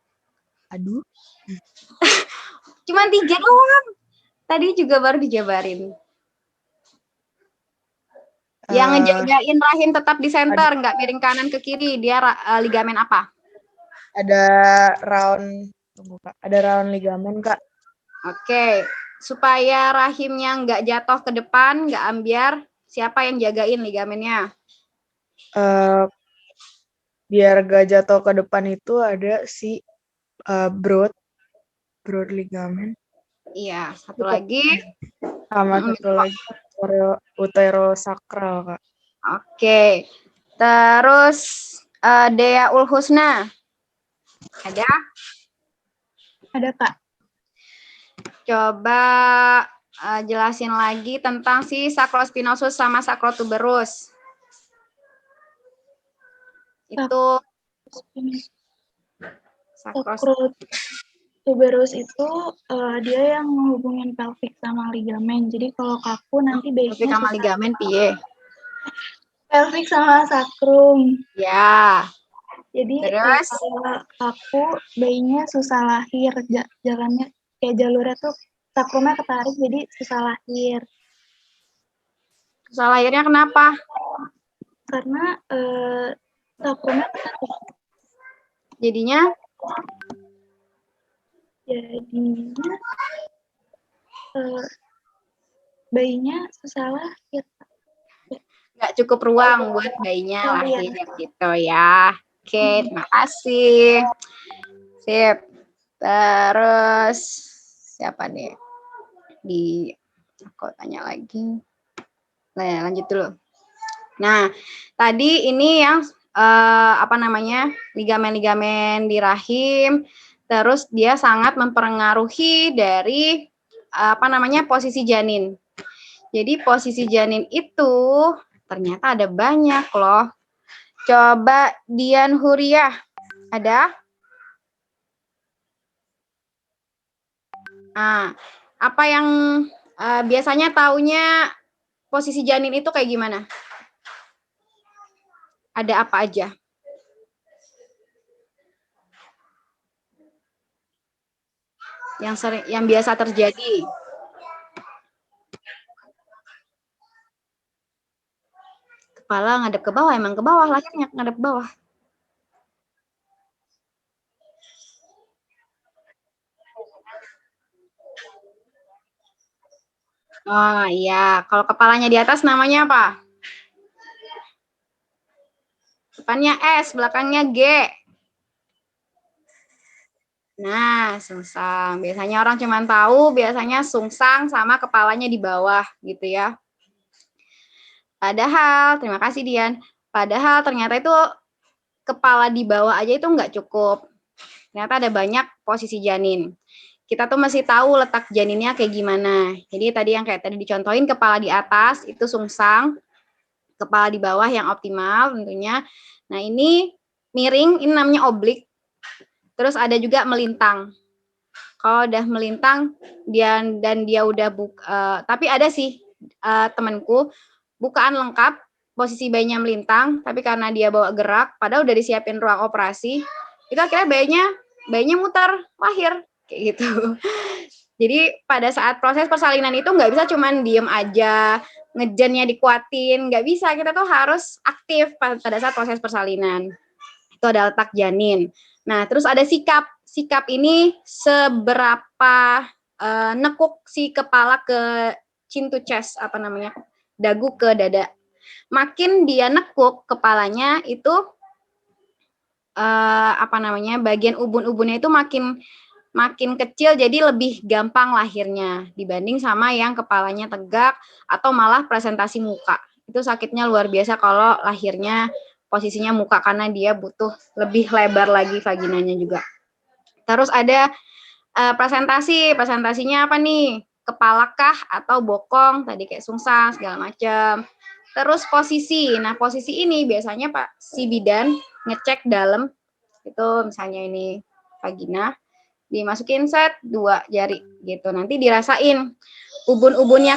Aduh. Cuman 3 doang. Tadi juga baru dijabarin. Yang ngejagain rahim tetap di center, nggak miring kanan ke kiri. Dia ligamen apa? Ada round ligamen, Kak. Oke. Supaya rahimnya nggak jatuh ke depan, nggak ambiar, siapa yang jagain ligamennya? Biar gak jatuh ke depan itu ada si broad ligamen. Iya, satu lagi. Sama satu lagi uterosakral, Kak. Oke. Terus Dea Ulhusna. Ada? Ada, Kak. Coba jelasin lagi tentang si sakrospinosus sama sakrotuberus. Itu Sakrotuberus itu dia yang menghubungin pelvic sama ligamen. Jadi kalau kaku nanti pelvic bayinya sama ligamen piye? pelvic sama sakrum. Ya. Jadi Terus? kalau kaku bayinya susah lahir, jalannya kayak jalurnya tuh sakrumnya ketarik jadi susah lahir. Susah lahirnya kenapa? Karena sakrumnya ketarik. Jadinya bayinya susah lahir. nggak cukup ruang buat bayinya lahir gitu ya. Oke, terima kasih. Sip. Terus siapa nih? Aku tanya lagi. Nah, lanjut dulu. Nah, tadi ini yang ligamen-ligamen di rahim, terus dia sangat mempengaruhi dari posisi janin. Jadi posisi janin itu ternyata ada banyak loh. Coba Dian Huriah, ada? Nah, apa yang biasanya taunya posisi janin itu kayak gimana? Ada apa aja? Yang biasa terjadi? Kepala ngadep ke bawah, emang ke bawah, lahirnya ngadep ke bawah. Oh iya, kalau kepalanya di atas namanya apa? Depannya S, belakangnya G. Nah, sungsang. Biasanya orang cuma tahu biasanya sungsang sama kepalanya di bawah gitu ya. Padahal, terima kasih Dian. Padahal ternyata itu kepala di bawah aja itu nggak cukup. Ternyata ada banyak posisi janin. Kita tuh masih tahu letak janinnya kayak gimana. Jadi tadi yang kayak tadi dicontohin, kepala di atas itu sungsang, kepala di bawah yang optimal tentunya. Nah ini miring, ini namanya oblik. Terus ada juga melintang. Kalau udah melintang dan dia udah tapi ada sih temanku bukaan lengkap, posisi bayinya melintang, tapi karena dia bawa gerak, padahal udah disiapin ruang operasi, itu akhirnya bayinya muter, lahir kayak gitu. Jadi pada saat proses persalinan itu nggak bisa cuman diem aja, ngejennya dikuatin, nggak bisa, kita tuh harus aktif pada saat proses persalinan. Itu ada letak janin. Nah, terus ada sikap. Sikap ini seberapa nekuk si kepala ke chin to chest, apa namanya, dagu ke dada. Makin dia nekuk kepalanya itu bagian ubun-ubunnya itu makin kecil, jadi lebih gampang lahirnya dibanding sama yang kepalanya tegak atau malah presentasi muka. Itu sakitnya luar biasa kalau lahirnya posisinya muka karena dia butuh lebih lebar lagi vaginanya juga. Terus ada presentasinya apa nih? Kepala kah atau bokong, tadi kayak sungsang segala macam. Terus posisi. Nah, posisi ini biasanya Pak si bidan ngecek dalam itu, misalnya ini vagina, dimasukin set 2 jari gitu. Nanti dirasain ubun-ubun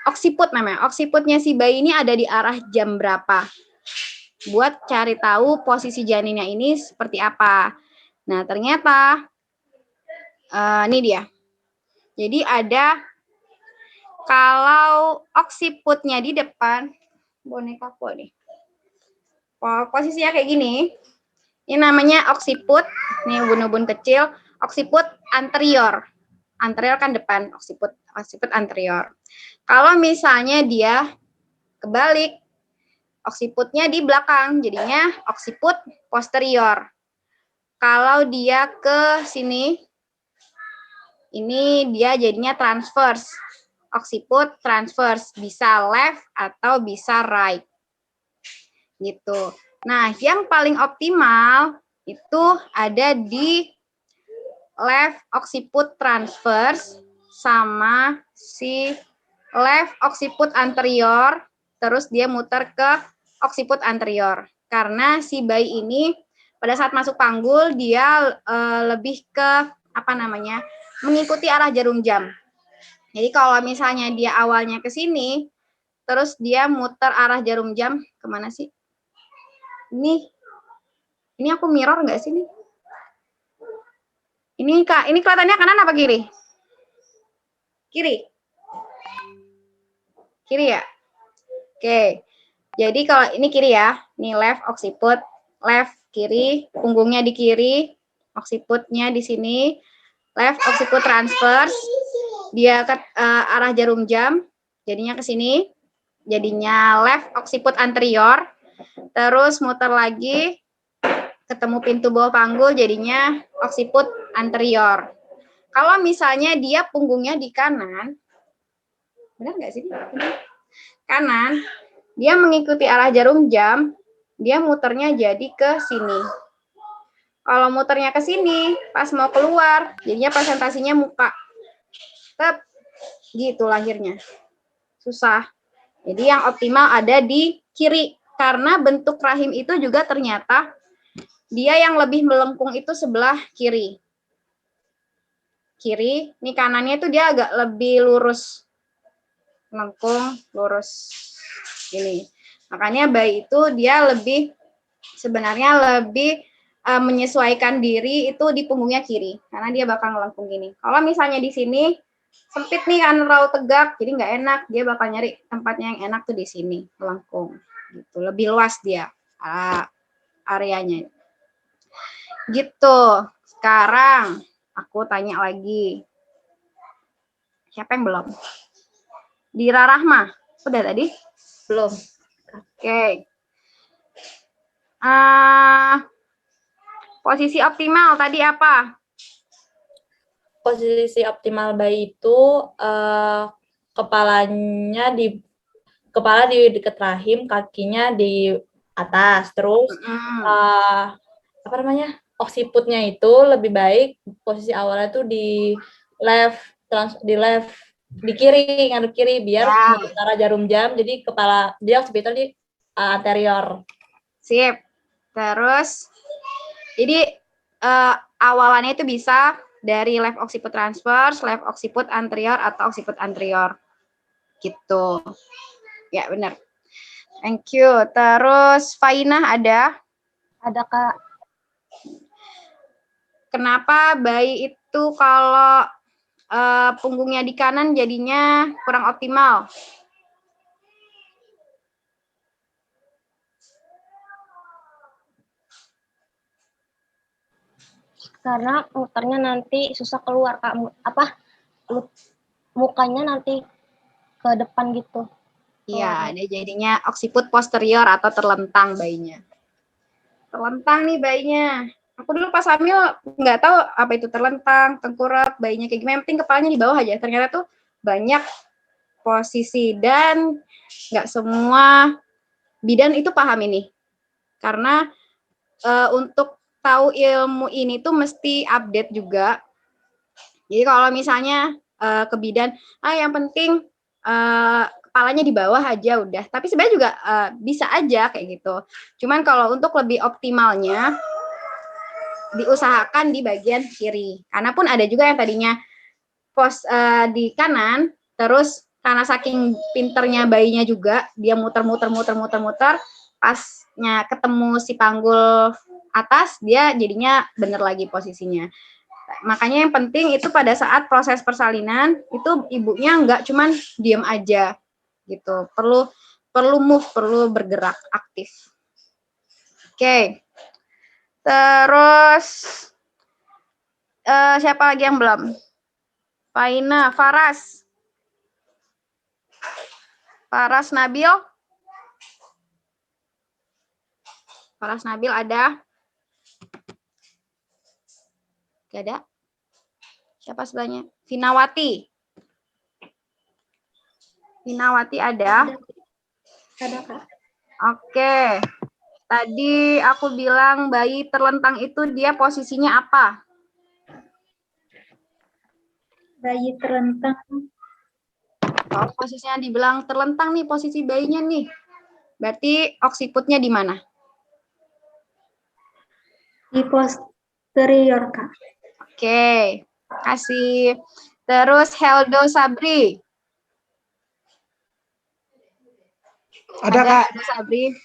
oksiput namanya. Oksiputnya si bayi ini ada di arah jam berapa. Buat cari tahu posisi janinnya ini seperti apa. Nah, ternyata ini dia. Jadi ada kalau oksiputnya di depan, boneka aku nih. Posisinya kayak gini. Ini namanya oksiput. Ini ubun-ubun kecil. Oksiput anterior. Anterior kan depan, oksiput anterior. Kalau misalnya dia kebalik, oksiputnya di belakang, jadinya oksiput posterior. Kalau dia ke sini, ini dia jadinya transverse. Oksiput transverse, bisa left atau bisa right. Gitu. Nah, yang paling optimal itu ada di left occiput transverse sama si left occiput anterior, terus dia muter ke occiput anterior. Karena si bayi ini pada saat masuk panggul dia lebih ke mengikuti arah jarum jam. Jadi kalau misalnya dia awalnya ke sini, terus dia muter arah jarum jam kemana sih? Ini aku mirror nggak sih nih? Ini Kak, ini kelihatannya kanan apa kiri? Kiri. Kiri ya? Oke. Jadi kalau ini kiri ya, ini left occiput, left kiri, punggungnya di kiri, occiputnya di sini, left occiput transverse, dia ke arah jarum jam, jadinya ke sini, jadinya left occiput anterior, terus muter lagi, ketemu pintu bawah panggul, jadinya occiput anterior. Kalau misalnya dia punggungnya di kanan, benar nggak sih? Kanan, dia mengikuti arah jarum jam, dia muternya jadi ke sini. Kalau muternya ke sini, pas mau keluar, jadinya presentasinya muka. Tep, gitu lahirnya. Susah. Jadi yang optimal ada di kiri. Karena bentuk rahim itu juga ternyata dia yang lebih melengkung itu sebelah kiri. Kiri, ini kanannya itu dia agak lebih lurus. Melengkung, lurus. Ini. Makanya bayi itu dia sebenarnya lebih menyesuaikan diri itu di punggungnya kiri. Karena dia bakal melengkung gini. Kalau misalnya di sini, sempit nih kan terlalu tegak, jadi nggak enak. Dia bakal nyari tempatnya yang enak tuh di sini, melengkung. Gitu. Lebih luas dia areanya. Gitu. Sekarang aku tanya lagi. Siapa yang belum? Dira Rahma. Udah tadi? Belum. Oke. Posisi optimal tadi apa? Posisi optimal bayi itu kepala di dekat rahim, kakinya di atas, terus apa namanya, oksiputnya itu lebih baik posisi awalnya tuh di kiri, ngadep kiri, biar ngikut arah jarum jam, jadi dia oksiputnya di anterior. Sip. Terus, jadi awalannya itu bisa dari left occiput transverse, left occiput anterior, atau occiput anterior. Gitu. Ya, benar. Thank you. Terus, Fainah ada? Ada, Kak. Kenapa bayi itu kalau punggungnya di kanan jadinya kurang optimal? Karena muternya nanti susah keluar, Kak. Mukanya nanti ke depan gitu. Iya, dia jadinya occiput posterior atau terlentang bayinya. Terlentang nih bayinya. Aku dulu pas hamil nggak tahu apa itu terlentang, tengkurap, bayinya kayak gimana. Yang penting kepalanya di bawah aja. Ternyata tuh banyak posisi dan nggak semua bidan itu paham ini. Karena untuk tahu ilmu ini tuh mesti update juga. Jadi kalau misalnya ke bidan, yang penting kepalanya di bawah aja udah. Tapi sebenarnya juga bisa aja kayak gitu. Cuman kalau untuk lebih optimalnya diusahakan di bagian kiri. Karena pun ada juga yang tadinya di kanan, terus karena saking pinternya bayinya juga, dia muter-muter, pasnya ketemu si panggul atas, dia jadinya bener lagi posisinya. Makanya yang penting itu pada saat proses persalinan, itu ibunya nggak cuman diem aja, gitu. Perlu move, perlu bergerak aktif. Oke. Terus siapa lagi yang belum? Faina, Faras Nabil. Faras Nabil ada? Gak ada? Siapa sebelahnya? Vinawati. Vinawati ada? Ada, Kak. Oke. Tadi aku bilang bayi terlentang itu dia posisinya apa? Bayi terlentang Kalau posisinya dibilang terlentang nih posisi bayinya nih. Berarti oksiputnya di mana? di posterior, Kak. Oke. Kasih. Terus Heldo Sabri. Ada, Kak. Heldo Sabri.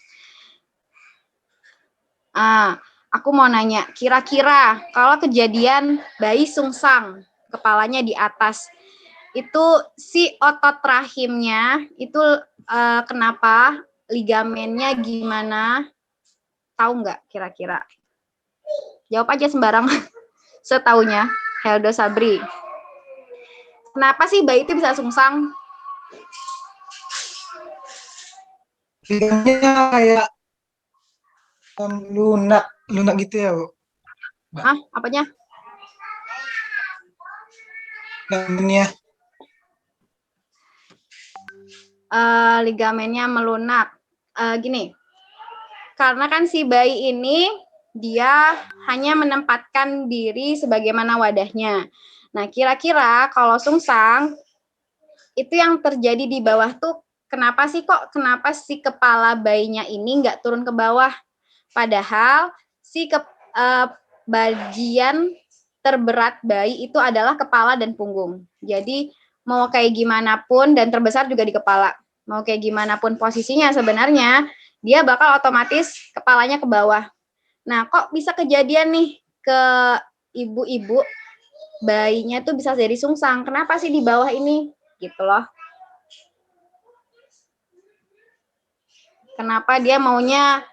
Aku mau nanya, kira-kira kalau kejadian bayi sungsang, kepalanya di atas, itu si otot rahimnya itu kenapa, ligamennya gimana, tahu nggak kira-kira? Jawab aja sembarang setaunya, Heldo Sabri. Kenapa sih bayi itu bisa sungsang? Ligamenya kayak lunak gitu ya, Bu. Apanya? Ligamennya. Ligamennya melunak. Gini, karena kan si bayi ini dia hanya menempatkan diri sebagaimana wadahnya. Nah, kira-kira kalau sungsang itu yang terjadi di bawah tuh kenapa si kepala bayinya ini nggak turun ke bawah? Padahal bagian terberat bayi itu adalah kepala dan punggung. Jadi mau kayak gimana pun dan terbesar juga di kepala. Mau kayak gimana pun posisinya sebenarnya dia bakal otomatis kepalanya ke bawah. Nah, kok bisa kejadian nih ke ibu-ibu bayinya tuh bisa jadi sungsang. Kenapa sih di bawah ini? Gitu loh. Kenapa dia maunya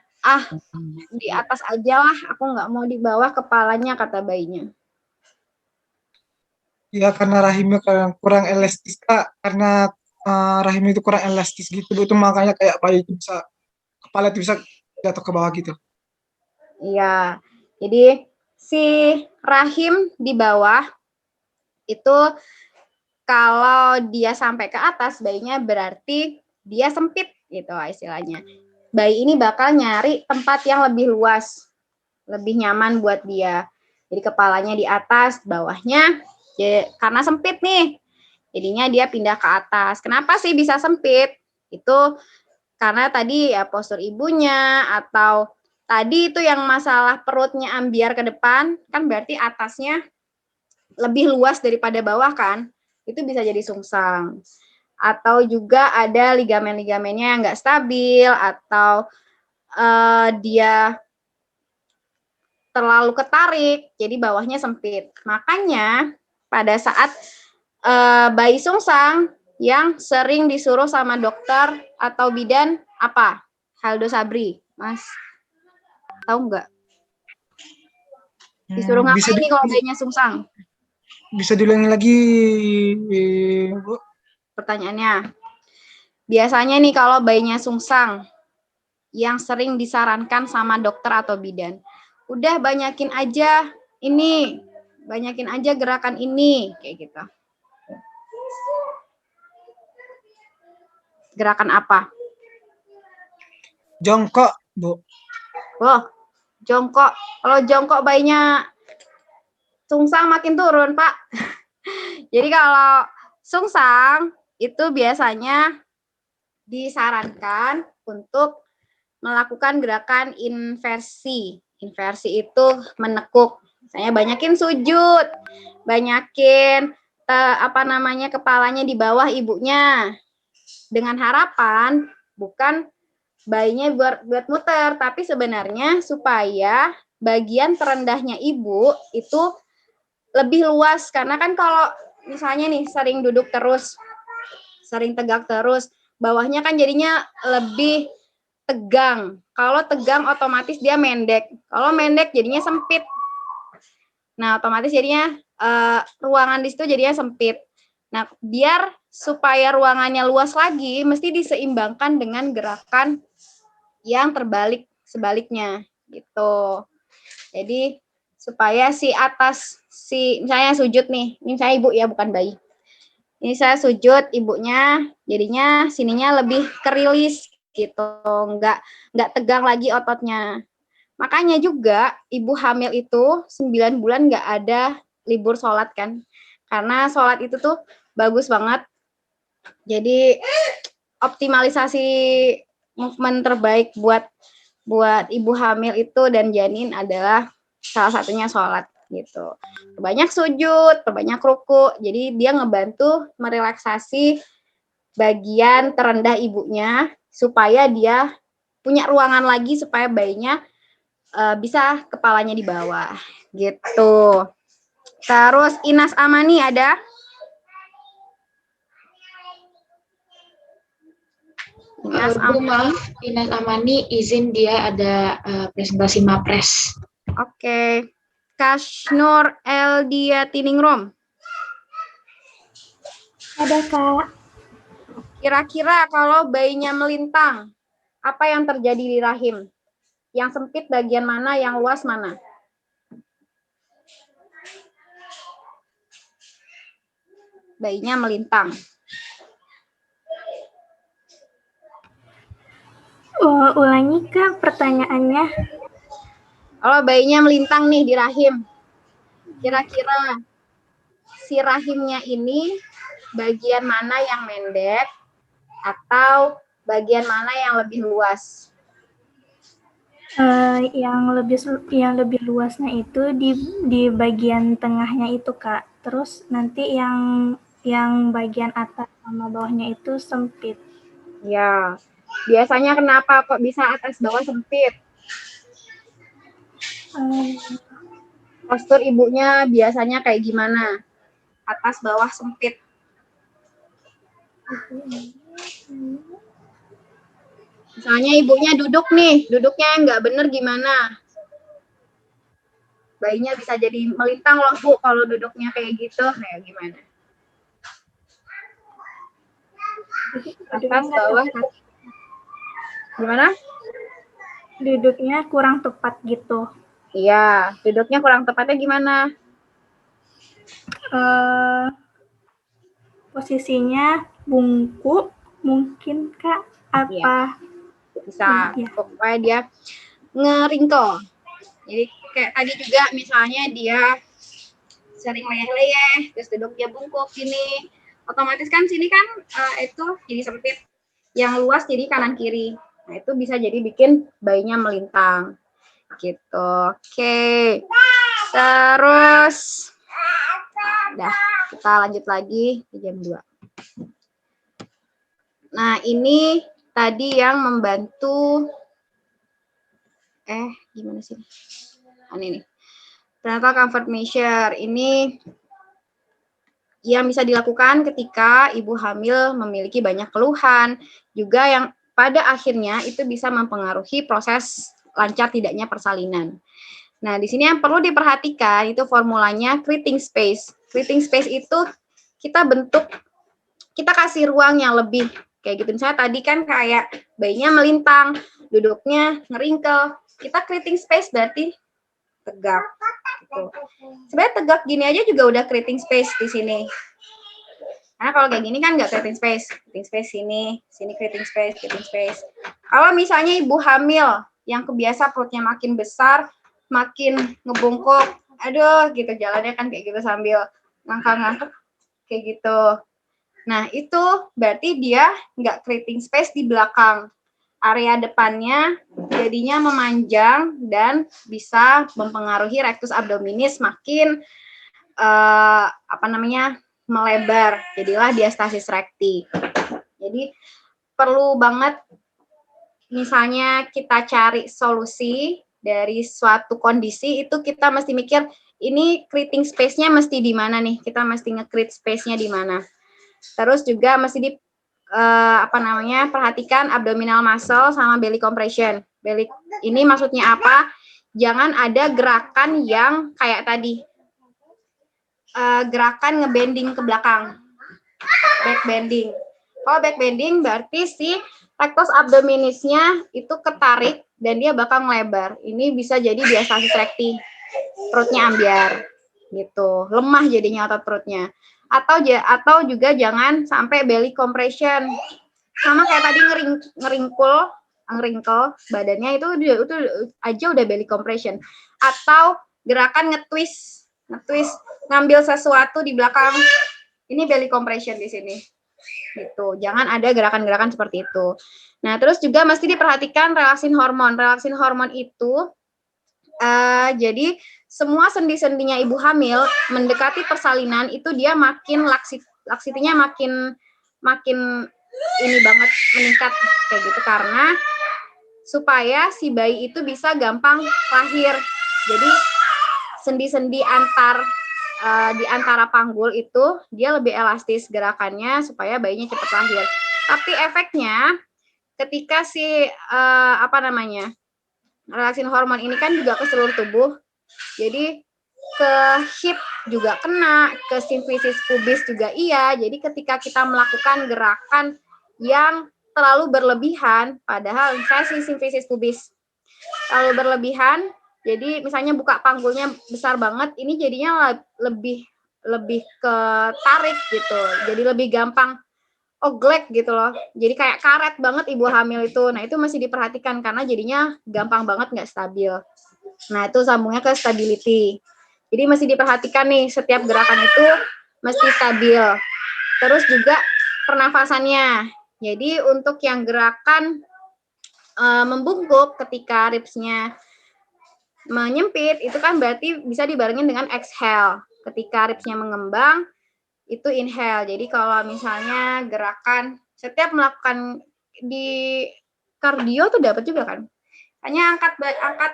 di atas aja lah, aku nggak mau di bawah kepalanya, kata bayinya. Ya karena rahimnya kurang elastis, Kak. Karena rahimnya itu kurang elastis gitu, itu makanya kayak bayi itu kepala itu bisa jatuh ke bawah gitu. Iya. Jadi si rahim di bawah itu kalau dia sampai ke atas bayinya berarti dia sempit gitu istilahnya. Bayi ini bakal nyari tempat yang lebih luas, lebih nyaman buat dia. Jadi kepalanya di atas, bawahnya karena sempit nih. Jadinya dia pindah ke atas. Kenapa sih bisa sempit? Itu karena tadi ya postur ibunya atau tadi itu yang masalah perutnya ambiar ke depan, kan berarti atasnya lebih luas daripada bawah kan? Itu bisa jadi sungsang. Atau juga ada ligamen-ligamennya yang nggak stabil atau dia terlalu ketarik, jadi bawahnya sempit. Makanya pada saat bayi sungsang yang sering disuruh sama dokter atau bidan apa? Haldo Sabri, Mas. Tahu nggak? Disuruh Bisa ngapain nih kalau bayinya sungsang? bisa diulangi lagi, Bu? Pertanyaannya. Biasanya nih kalau bayinya sungsang yang sering disarankan sama dokter atau bidan, udah banyakin aja ini, banyakin aja gerakan ini, kayak gitu. Gerakan apa? Jongkok, Bu. Oh, jongkok. Kalau jongkok bayinya sungsang makin turun, Pak. Jadi kalau sungsang itu biasanya disarankan untuk melakukan gerakan inversi. Inversi itu menekuk. Misalnya banyakin sujud, banyakin kepalanya di bawah ibunya. Dengan harapan bukan bayinya buat muter, tapi sebenarnya supaya bagian terendahnya ibu itu lebih luas, karena kan kalau misalnya nih sering duduk terus, sering tegak terus, bawahnya kan jadinya lebih tegang. Kalau tegang otomatis dia mendek. Kalau mendek jadinya sempit. Nah, otomatis jadinya ruangan di situ jadinya sempit. Nah, biar supaya ruangannya luas lagi, mesti diseimbangkan dengan gerakan yang terbalik sebaliknya gitu. Jadi supaya si atas misalnya sujud nih, ini saya ibu ya bukan bayi. Ini saya sujud ibunya, jadinya sininya lebih kerilis gitu, nggak tegang lagi ototnya. Makanya juga ibu hamil itu 9 bulan nggak ada libur sholat kan, karena sholat itu tuh bagus banget. Jadi optimalisasi movement terbaik buat ibu hamil itu dan janin adalah salah satunya sholat gitu. Perbanyak sujud, perbanyak ruku, jadi dia ngebantu merelaksasi bagian terendah ibunya supaya dia punya ruangan lagi supaya bayinya bisa kepalanya di bawah gitu. Terus Inas Amani ada? Bu, maaf, Inas Amani izin dia ada presentasi Mapres. Oke. Kasnur Eldia Tiningrum. Ada, Kak. Kira-kira kalau bayinya melintang, apa yang terjadi di rahim? Yang sempit bagian mana, yang luas mana? Bayinya melintang. Ulangi, Kak, pertanyaannya. Kalau bayinya melintang nih di rahim, kira-kira si rahimnya ini bagian mana yang mendek atau bagian mana yang lebih luas? Yang lebih luasnya itu di bagian tengahnya itu, Kak. Terus nanti yang bagian atas sama bawahnya itu sempit. Ya, biasanya kenapa kok bisa atas bawah sempit? Postur ibunya biasanya kayak gimana? Atas bawah sempit. Misalnya ibunya duduk nih, duduknya nggak bener gimana? Bayinya bisa jadi melintang loh Bu kalau duduknya kayak gitu, kayak gimana? Atas bawah, gimana? Duduknya kurang tepat gitu. Iya, duduknya kurang tepatnya gimana? Posisinya bungkuk mungkin Kak, apa? Bisa, Iya. pokoknya dia ngeringkel. Jadi kayak tadi juga misalnya dia sering leyeh-leyeh, terus duduknya bungkuk gini, otomatis kan sini kan itu jadi sempit, yang luas jadi kanan kiri. Nah itu bisa jadi bikin bayinya melintang, gitu. Oke, terus, dah kita lanjut lagi di jam 2. Nah ini tadi yang membantu, gimana sih? Ini nih. Prenatal comfort measure ini yang bisa dilakukan ketika ibu hamil memiliki banyak keluhan, juga yang pada akhirnya itu bisa mempengaruhi proses lancar tidaknya persalinan. Nah, di sini yang perlu diperhatikan itu formulanya creating space. Creating space itu kita kasih ruang yang lebih kayak gitu. Misalnya tadi kan kayak bayinya melintang, duduknya ngeringkel. Kita creating space berarti tegak. Gitu. Sebenarnya tegak gini aja juga udah creating space di sini. Karena kalau kayak gini kan nggak creating space sini creating space. Kalau misalnya ibu hamil yang kebiasa perutnya makin besar, makin ngebungkuk, aduh gitu jalannya kan kayak gitu sambil ngangkat-ngangkat kayak gitu. Nah itu berarti dia nggak creating space di belakang. Area depannya jadinya memanjang dan bisa mempengaruhi rectus abdominis makin melebar, jadilah diastasis recti. Jadi perlu banget misalnya kita cari solusi dari suatu kondisi itu kita mesti mikir ini creating space-nya mesti di mana nih, kita mesti nge-create space-nya di mana. Terus juga mesti perhatikan abdominal muscle sama belly compression. Belly ini maksudnya apa? Jangan ada gerakan yang kayak tadi. Gerakan ngebending ke belakang. Back bending. Kalau back bending berarti si rectus abdominisnya itu ketarik dan dia bakal melebar. Ini bisa jadi diastasis recti. Perutnya ambiar. Gitu. Lemah jadinya otot perutnya. Atau juga jangan sampai belly compression. Sama kayak tadi ngeringkel badannya itu aja udah belly compression. Atau gerakan nge-twist ngambil sesuatu di belakang. Ini belly compression di sini. Gitu. Jangan ada gerakan-gerakan seperti itu. Nah, terus juga mesti diperhatikan relaksin hormon. Relaksin hormon itu jadi semua sendi-sendinya ibu hamil mendekati persalinan itu dia makin laksitinya makin ini banget meningkat kayak gitu karena supaya si bayi itu bisa gampang lahir. Jadi sendi-sendi di antara panggul itu dia lebih elastis gerakannya supaya bayinya cepat lahir. Tapi efeknya ketika si relaksin hormon ini kan juga ke seluruh tubuh. Jadi ke hip juga kena, ke simfisis pubis juga iya. Jadi ketika kita melakukan gerakan yang terlalu berlebihan, padahal misalnya si simfisis pubis terlalu berlebihan, jadi misalnya buka panggulnya besar banget, ini jadinya lebih ke tarik gitu. Jadi lebih gampang oglek gitu loh. Jadi kayak karet banget ibu hamil itu. Nah, itu masih diperhatikan karena jadinya gampang banget nggak stabil. Nah, itu sambungnya ke stability. Jadi masih diperhatikan nih, setiap gerakan itu mesti stabil. Terus juga pernafasannya. Jadi untuk yang gerakan membungkuk ketika ribsnya menyempit, itu kan berarti bisa dibarengin dengan exhale. Ketika ribsnya mengembang, itu inhale. Jadi kalau misalnya gerakan setiap melakukan di kardio tuh dapat juga kan. Hanya angkat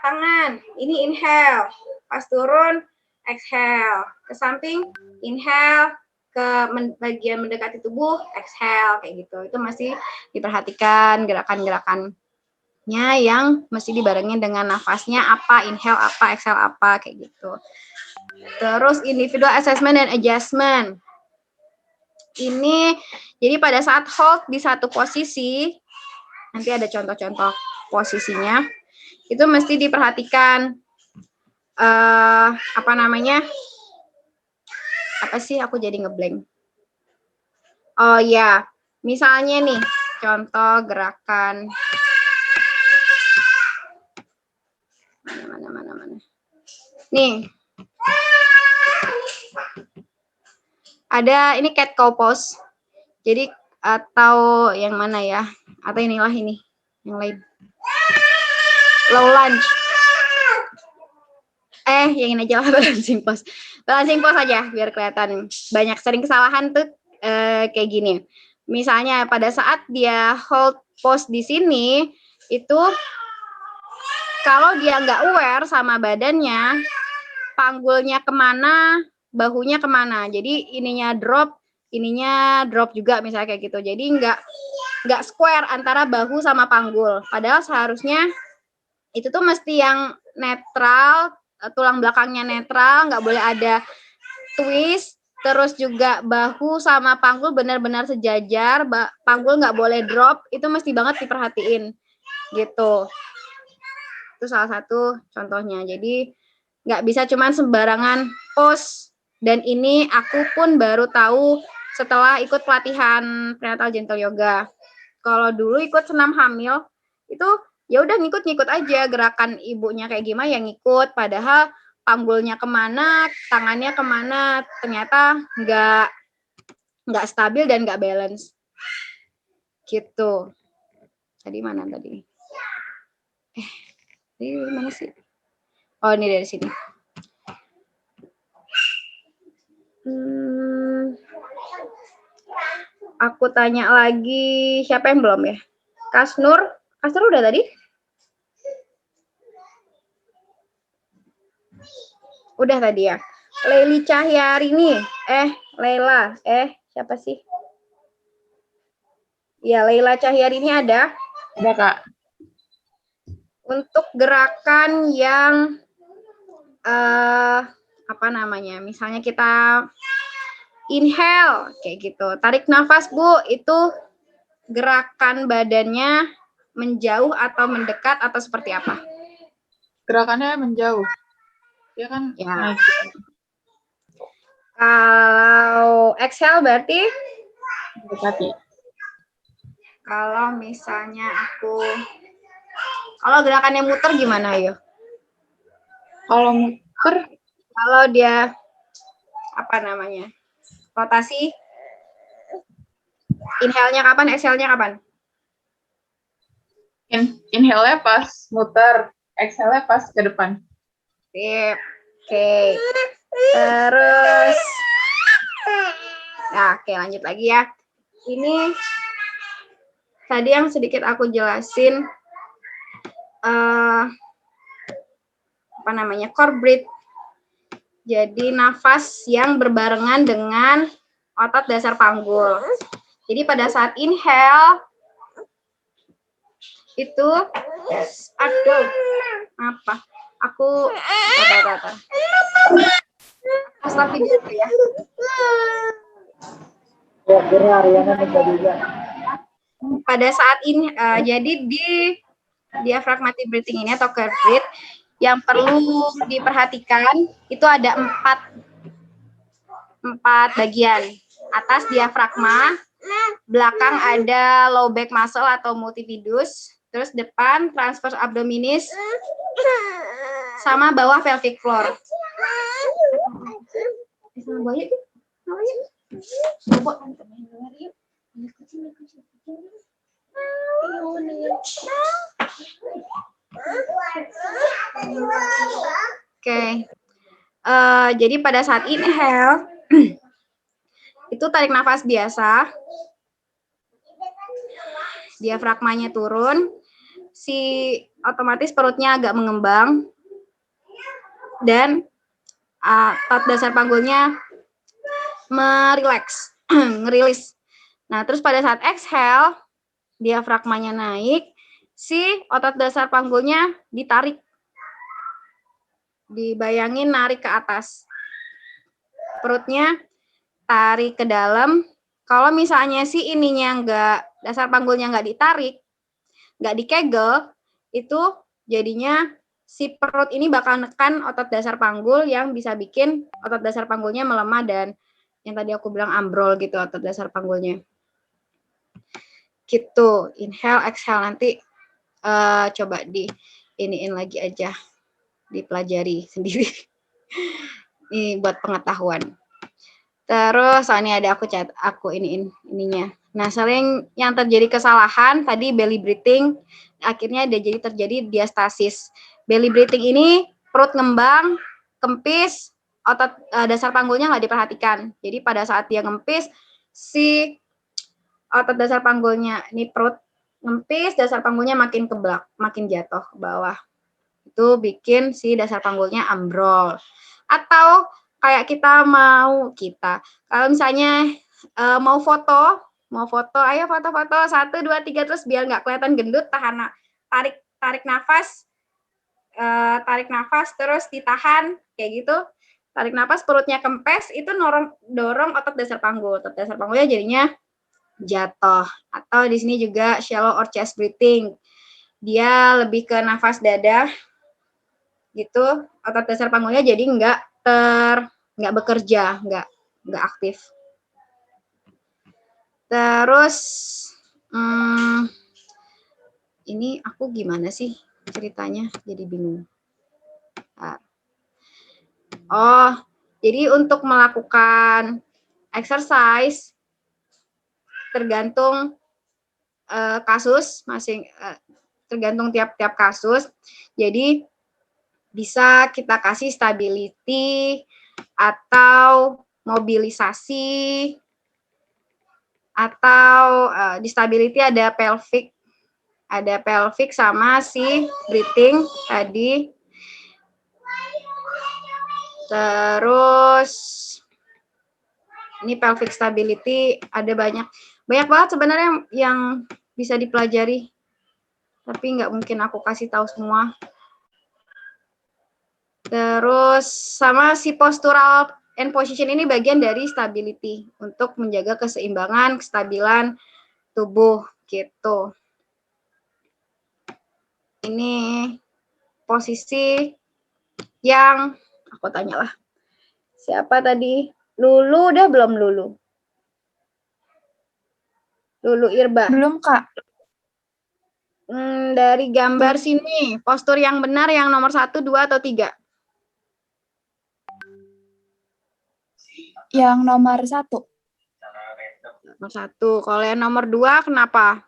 tangan, ini inhale. Pas turun exhale. Ke samping inhale, ke bagian mendekati tubuh exhale kayak gitu. Itu masih diperhatikan gerakan-gerakannya yang mesti dibarengin dengan nafasnya apa, inhale apa, exhale apa kayak gitu. Terus individual assessment dan adjustment. Ini jadi pada saat hold di satu posisi, nanti ada contoh-contoh posisinya. itu mesti diperhatikan. Apa namanya? Apa sih? Aku jadi ngeblank. Oh ya, misalnya nih, contoh gerakan. Mana. Nih. Ada ini cat cow pose. Jadi atau yang mana ya? Atau inilah ini, yang lain. Low lunge. Yang ini aja lah, balancing pose. Balancing pose aja biar kelihatan. Banyak sering kesalahan tuh kayak gini. Misalnya pada saat dia hold pose di sini, itu kalau dia nggak aware sama badannya, panggulnya kemana, bahunya kemana. Jadi ininya drop juga misalnya kayak gitu. Jadi nggak square antara bahu sama panggul. Padahal seharusnya itu tuh mesti yang netral, tulang belakangnya netral, nggak boleh ada twist. Terus juga bahu sama panggul benar-benar sejajar, panggul nggak boleh drop. Itu mesti banget diperhatiin gitu. Itu salah satu contohnya. Jadi nggak bisa cuman sembarangan pose. Dan ini aku pun baru tahu setelah ikut pelatihan prenatal gentle yoga. Kalau dulu ikut senam hamil, itu ya udah ngikut aja gerakan ibunya kayak gimana yang ngikut. Padahal panggulnya kemana, tangannya kemana, ternyata nggak stabil dan nggak balance. Gitu. Tadi mana tadi? Ini mana sih? Oh, ini dari sini. Aku tanya lagi, siapa yang belum ya? Kasnur udah tadi? Udah tadi ya. Leili Cahyarini, Leila, siapa sih? Ya, Leila Cahyarini ada. Ada, Kak. Untuk gerakan yang apa namanya? Misalnya kita inhale kayak gitu. Tarik nafas, Bu. Itu gerakan badannya menjauh atau mendekat atau seperti apa? Gerakannya menjauh. Ya kan? Ya. Kalau exhale berarti Mendekati. kalau misalnya kalau gerakannya muter gimana ya? Kalau muter, Kalau dia apa namanya? Rotasi. Inhale-nya kapan, exhale-nya kapan? inhale-nya pas muter, exhale-nya pas ke depan. Sip. Oke. Terus nah, oke, lanjut lagi ya. Ini tadi yang sedikit aku jelasin apa namanya? Core breath. Jadi nafas yang berbarengan dengan otot dasar panggul. Jadi pada saat inhale itu aku stop video ya. Pada saat ini jadi di diaphragmatic breathing ini atau core breath yang perlu diperhatikan itu ada empat bagian. Atas diafragma, belakang ada low back muscle atau multifidus, terus depan transverse abdominis, sama bawah pelvic floor. Oke. Jadi pada saat inhale itu tarik nafas biasa, diafragmanya turun, otomatis perutnya agak mengembang, dan otot dasar panggulnya merileks, ngerilis. Nah, terus pada saat exhale, diafragmanya naik, otot dasar panggulnya ditarik. Dibayangin narik ke atas. Perutnya tarik ke dalam. Kalau misalnya dasar panggulnya nggak ditarik, nggak dikegel, itu jadinya si perut ini bakal nekan otot dasar panggul yang bisa bikin otot dasar panggulnya melemah dan yang tadi aku bilang ambrol gitu otot dasar panggulnya. Gitu, inhale, exhale, nanti coba di iniin lagi aja, dipelajari sendiri. Ini buat pengetahuan. Terus ini ada aku ininya. Nah, sering yang terjadi kesalahan tadi belly breathing, akhirnya terjadi diastasis. Belly breathing ini perut ngembang, kempis, otot dasar panggulnya nggak diperhatikan. Jadi pada saat dia ngempis, si otot dasar panggulnya, ini perut ngempis, dasar panggulnya makin ke belakang, makin jatuh ke bawah. Itu bikin si dasar panggulnya ambrol. Atau kayak kalau misalnya mau foto, ayo foto-foto 1, 2, 3 terus biar nggak kelihatan gendut, tarik nafas, terus ditahan kayak gitu, tarik nafas perutnya kempes, itu dorong otot dasar panggulnya jadinya jatuh. Atau di sini juga shallow or chest breathing, dia lebih ke nafas dada gitu, otot dasar panggulnya jadi nggak bekerja, nggak aktif. Terus ini aku gimana sih ceritanya, jadi bingung. Oh, jadi untuk melakukan exercise tergantung kasus tergantung tiap kasus. Jadi bisa kita kasih stability atau mobilisasi, atau di stability ada pelvic sama si breathing tadi. Terus ini pelvic stability ada banyak banget sebenarnya yang bisa dipelajari, tapi nggak mungkin aku kasih tahu semua. Terus sama si postural and position ini bagian dari stability untuk menjaga keseimbangan, kestabilan tubuh gitu. Ini posisi yang aku tanyalah. Siapa tadi? Lulu udah belum Lulu? Lulu Irba. Belum, Kak. Dari gambar sini, postur yang benar yang nomor 1, 2, atau 3? Yang nomor 1. Nomor 1. Kalau yang nomor 2 kenapa?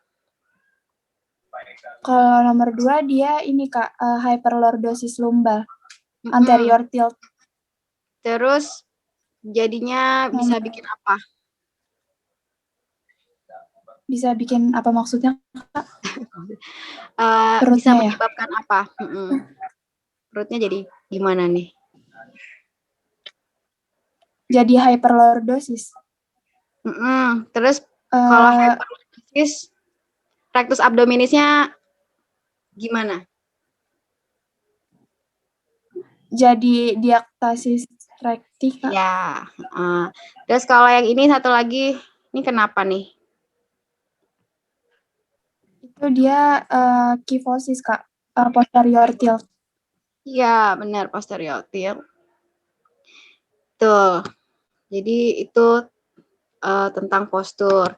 Kalau nomor 2 dia ini, Kak, hyperlordosis lumbal, anterior tilt. Terus jadinya bisa bikin apa? Bisa bikin apa maksudnya, Kak? Bisa Perutnya ya? menyebabkan apa? Perutnya jadi gimana nih? Jadi hyperlordosis. Terus kalau hyperlordosis, rectus abdominisnya gimana? Jadi diaktasis recti, Kak. Ya. Terus kalau yang ini satu lagi, ini kenapa nih? Itu dia kyphosis, Kak. Posterior tilt. Iya, benar, posterior tilt. Tuh. Jadi itu tentang postur.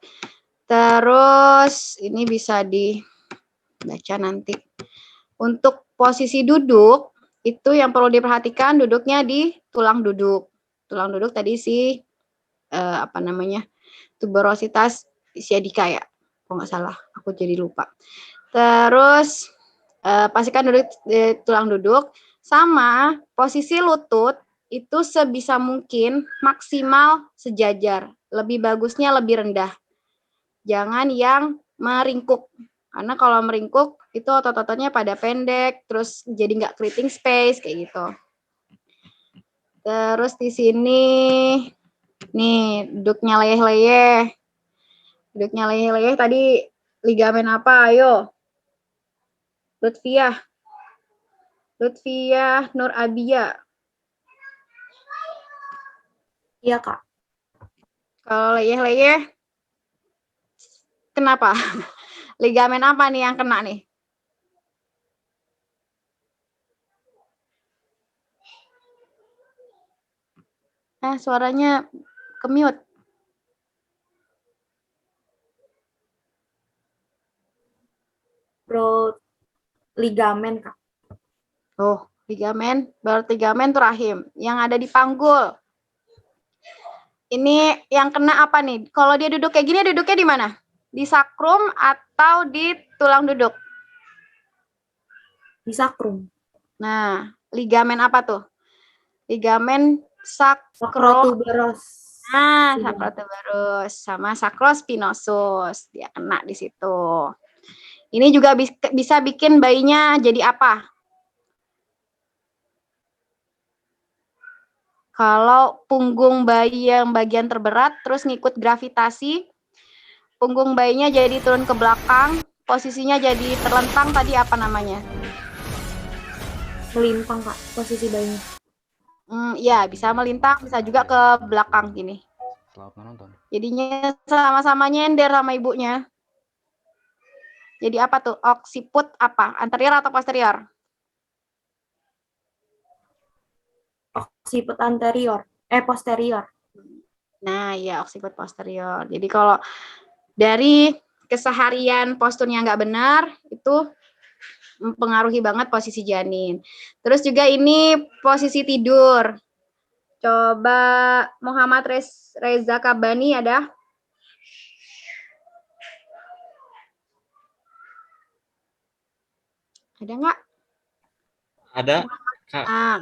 Terus ini bisa dibaca nanti. Untuk posisi duduk, itu yang perlu diperhatikan duduknya di tulang duduk. Tulang duduk tadi tuberositas sciatica ya. Kalau nggak salah, aku jadi lupa. Terus pastikan duduk di tulang duduk, sama posisi lutut itu sebisa mungkin maksimal sejajar. Lebih bagusnya lebih rendah. Jangan yang meringkuk. Karena kalau meringkuk itu otot-ototnya pada pendek, terus jadi nggak creating space kayak gitu. Terus di sini nih duduknya leyeh-leyeh. Duduknya leyeh-leyeh tadi ligamen apa? Ayo. Lutfiah Nur Abia. Iya, Kak. Kalau leyeh-leyeh, kenapa? Ligamen apa nih yang kena nih? Suaranya ke-mute. Broad ligamen, Kak. Oh, ligamen, broad ligamen tuh rahim yang ada di panggul. Ini yang kena apa nih? Kalau dia duduk kayak gini, duduknya di mana? Di sakrum atau di tulang duduk? Di sakrum. Nah, ligamen apa tuh? Ligamen Sacrotuberous. sacrotuberous sama sacrospinosus. Dia kena di situ. Ini juga bisa bikin bayinya jadi apa? Kalau punggung bayi yang bagian terberat terus ngikut gravitasi, punggung bayinya jadi turun ke belakang, posisinya jadi terlentang, tadi apa namanya? Melintang, Kak, posisi bayinya. Ya, bisa melintang, bisa juga ke belakang gini. Selamat menonton. Jadinya sama-sama nyender sama ibunya. Jadi apa tuh? Occiput apa? Anterior atau posterior? Occiput anterior. Posterior. Nah, ya occiput posterior. Jadi kalau dari keseharian posturnya nggak benar, itu mempengaruhi banget posisi janin. Terus juga ini posisi tidur. Coba Muhammad Reza Kabani ada? Ada nggak? Ada, Kak. Nah,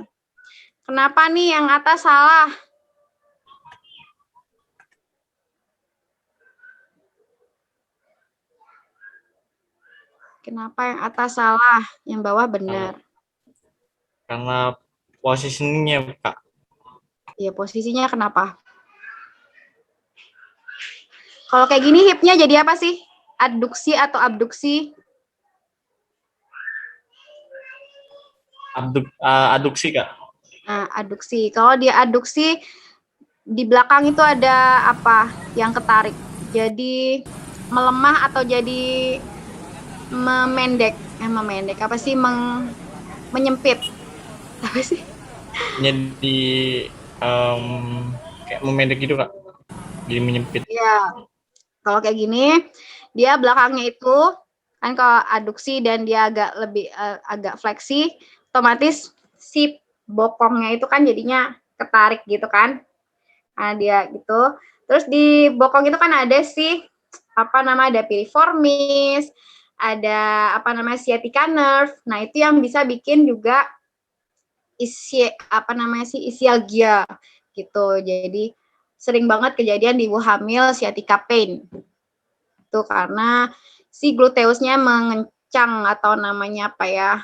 kenapa nih yang atas salah? Kenapa yang atas salah, yang bawah benar? Karena posisinya, Kak. Ya, posisinya kenapa? Kalau kayak gini hipnya jadi apa sih? Adduksi atau abduksi? Aduksi, Kak. Nah, adduksi. Kalau dia adduksi, di belakang itu ada apa yang ketarik? Jadi melemah atau jadi memendek? Memendek apa sih? Menyempit? Apa sih? Jadi kayak memendek gitu, Kak. Jadi menyempit. Iya. Kalau kayak gini, dia belakangnya itu kan kalau adduksi dan dia agak fleksi, otomatis si bokongnya itu kan jadinya ketarik gitu kan. Nah, dia gitu. Terus di bokong itu kan ada ada piriformis, ada sciatica nerve. Nah, itu yang bisa bikin juga ischialgia gitu. Jadi sering banget kejadian di ibu hamil sciatica pain. Itu karena si gluteusnya mengencang atau namanya apa ya?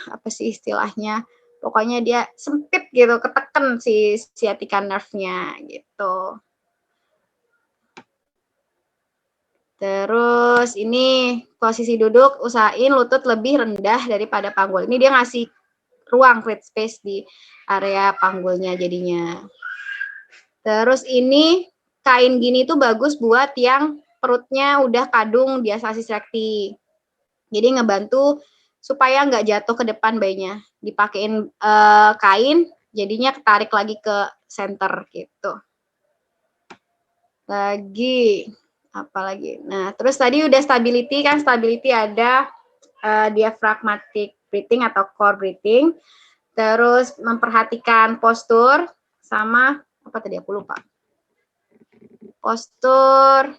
Apa sih istilahnya? Pokoknya dia sempit gitu, ketekan si sciatica nerve-nya gitu. Terus ini posisi duduk, usahain lutut lebih rendah daripada panggul. Ini dia ngasih ruang create space di area panggulnya jadinya. Terus ini kain gini tuh bagus buat yang perutnya udah kadung diastasis recti. Jadi ngebantu supaya nggak jatuh ke depan bayinya. Dipakein kain, jadinya ketarik lagi ke center gitu. Apa lagi? Nah, terus tadi udah stability kan, stability ada diaphragmatic breathing atau core breathing. Terus memperhatikan postur sama apa tadi aku lupa. Postur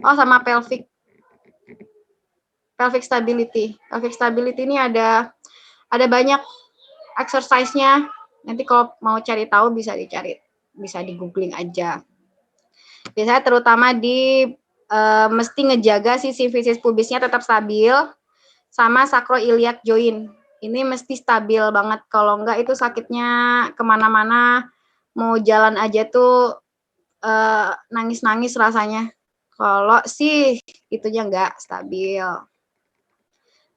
sama pelvic stability. Pelvic stability ini ada banyak exercise-nya. Nanti kalau mau cari tahu bisa di googling aja. Biasanya terutama mesti ngejaga si sifisis pubisnya tetap stabil sama sacroiliac joint. Ini mesti stabil banget. Kalau enggak itu sakitnya kemana-mana. Mau jalan aja tuh nangis-nangis rasanya. Kalau sih itunya enggak stabil.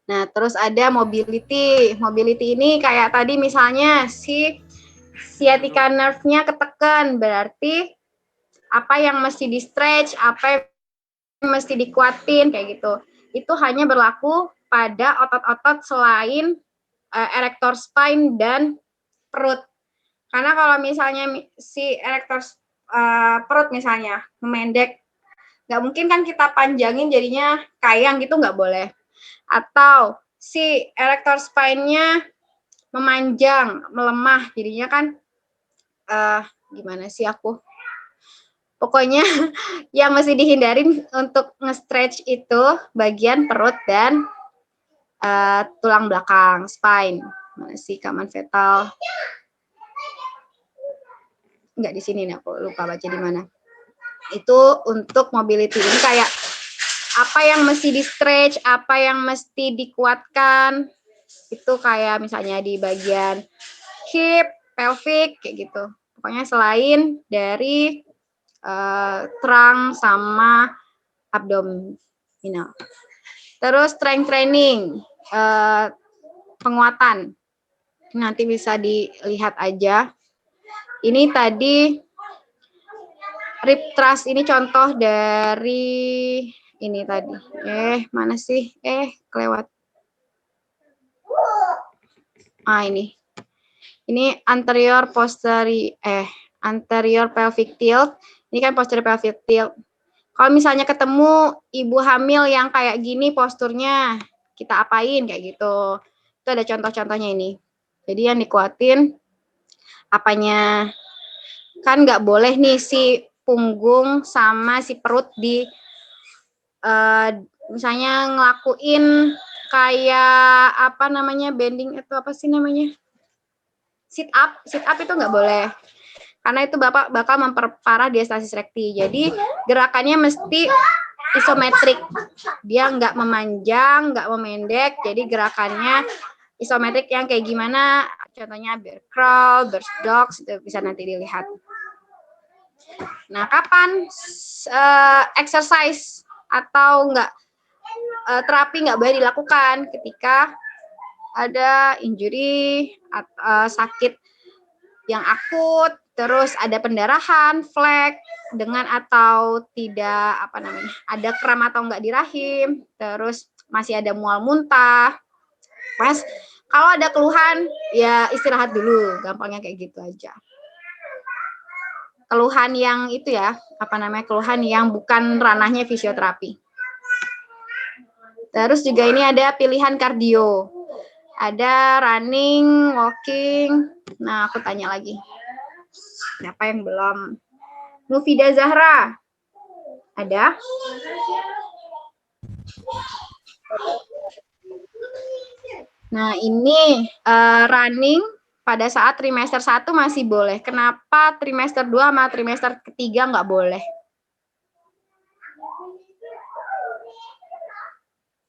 Nah, terus ada mobility. Mobility ini kayak tadi misalnya si sciatica nerve-nya ketekan, berarti apa yang mesti di-stretch, apa yang mesti dikuatin, kayak gitu. Itu hanya berlaku pada otot-otot selain erector spine dan perut. Karena kalau misalnya si erektor perut misalnya memendek, nggak mungkin kan kita panjangin jadinya kayang gitu, nggak boleh. Atau si erektor spine-nya memanjang, melemah, jadinya kan gimana sih aku? Pokoknya yang mesti dihindarin untuk nge-stretch itu bagian perut dan tulang belakang, spine. Mana sih kaman fetal? Enggak di sini nih, aku lupa baca di mana. Itu untuk mobility. Ini kayak apa yang mesti di stretch, apa yang mesti dikuatkan. Itu kayak misalnya di bagian hip, pelvic kayak gitu. Pokoknya selain dari trunk sama abdominal. Terus strength training, penguatan. Nanti bisa dilihat aja. Ini tadi rib thrust, ini contoh dari ini tadi. Mana sih? Kelewat. Ini. Ini anterior pelvic tilt. Ini kan posterior pelvic tilt. Kalau misalnya ketemu ibu hamil yang kayak gini posturnya, kita apain kayak gitu. Itu ada contoh-contohnya ini. Jadi yang dikuatin apanya, kan nggak boleh nih si punggung sama si perut di misalnya ngelakuin kayak apa namanya, bending itu apa sih namanya, sit up itu nggak boleh, karena itu bakal memperparah diastasis rekti. Jadi gerakannya mesti isometrik, dia nggak memanjang, nggak memendek, jadi gerakannya isometrik yang kayak gimana, contohnya bear crawl, bird dogs, itu bisa nanti dilihat. Nah, kapan exercise atau terapi nggak boleh dilakukan? Ketika ada injury, sakit yang akut, terus ada pendarahan, flek, dengan atau tidak ada kram atau enggak di rahim, terus masih ada mual muntah. Mas, kalau ada keluhan ya istirahat dulu, gampangnya kayak gitu aja. Keluhan yang itu ya, keluhan yang bukan ranahnya fisioterapi. Terus juga ini ada pilihan kardio. Ada running, walking. Nah, aku tanya lagi. Siapa yang belum? Mufida Zahra. Ada? Nah, ini running pada saat trimester 1 masih boleh. Kenapa trimester 2 sama trimester ketiga nggak boleh?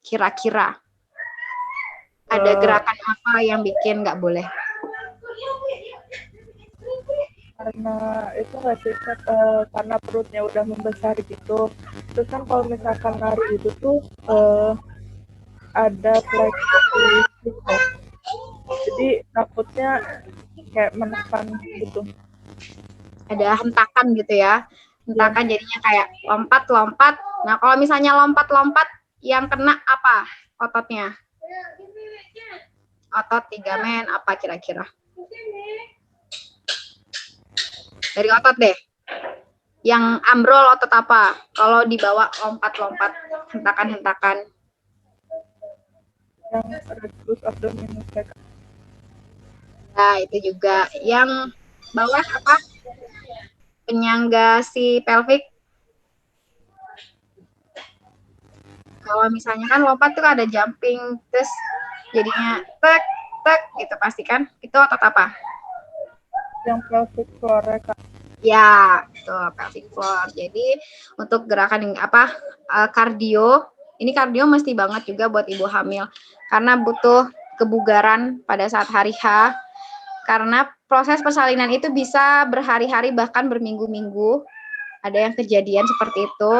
Kira-kira ada gerakan apa yang bikin nggak boleh? Karena itu nggak sih, karena perutnya udah membesar gitu. Terus kan kalau misalkan lari itu tuh ada fleksibilitas gitu. Jadi takutnya kayak menekan gitu. Ada hentakan gitu ya. Hentakan jadinya kayak lompat-lompat. Nah, kalau misalnya lompat-lompat yang kena apa ototnya? Otot ligamen apa kira-kira? Dari otot deh. Yang ambrol otot apa? Kalau dibawa lompat-lompat, hentakan-hentakan. Yang rectus abdominis. Nah, itu juga. Yang bawah apa? Penyangga si pelvic. Kalau misalnya kan lompat tuh ada jumping, terus jadinya tek gitu, pasti kan itu otot apa? Yang pelvic floor, Kak. Ya, itu pelvic floor. Jadi untuk gerakan kardio, ini kardio mesti banget juga buat ibu hamil karena butuh kebugaran pada saat hari H. Karena proses persalinan itu bisa berhari-hari bahkan berminggu-minggu. Ada yang kejadian seperti itu.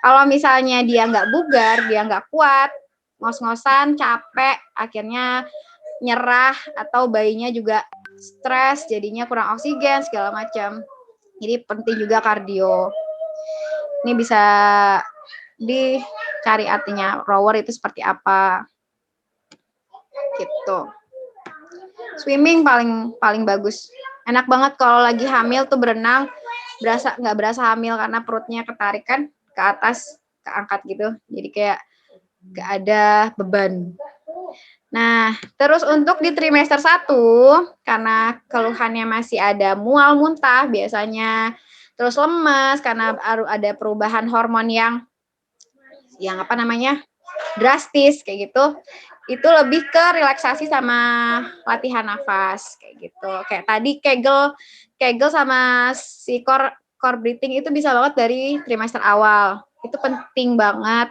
Kalau misalnya dia nggak bugar, dia nggak kuat, ngos-ngosan, capek, akhirnya nyerah, atau bayinya juga stres, jadinya kurang oksigen, segala macam. Jadi penting juga kardio. Ini bisa dicari artinya rower itu seperti apa. Gitu. Swimming paling bagus. Enak banget kalau lagi hamil tuh berenang, nggak berasa hamil karena perutnya ketarik kan ke atas, keangkat gitu. Jadi kayak nggak ada beban. Nah, terus untuk di trimester 1, karena keluhannya masih ada mual muntah biasanya, terus lemes karena ada perubahan hormon yang apa namanya, drastis kayak gitu, itu lebih ke relaksasi sama latihan nafas kayak gitu. Kayak tadi Kegel sama si core breathing itu bisa banget dari trimester awal. Itu penting banget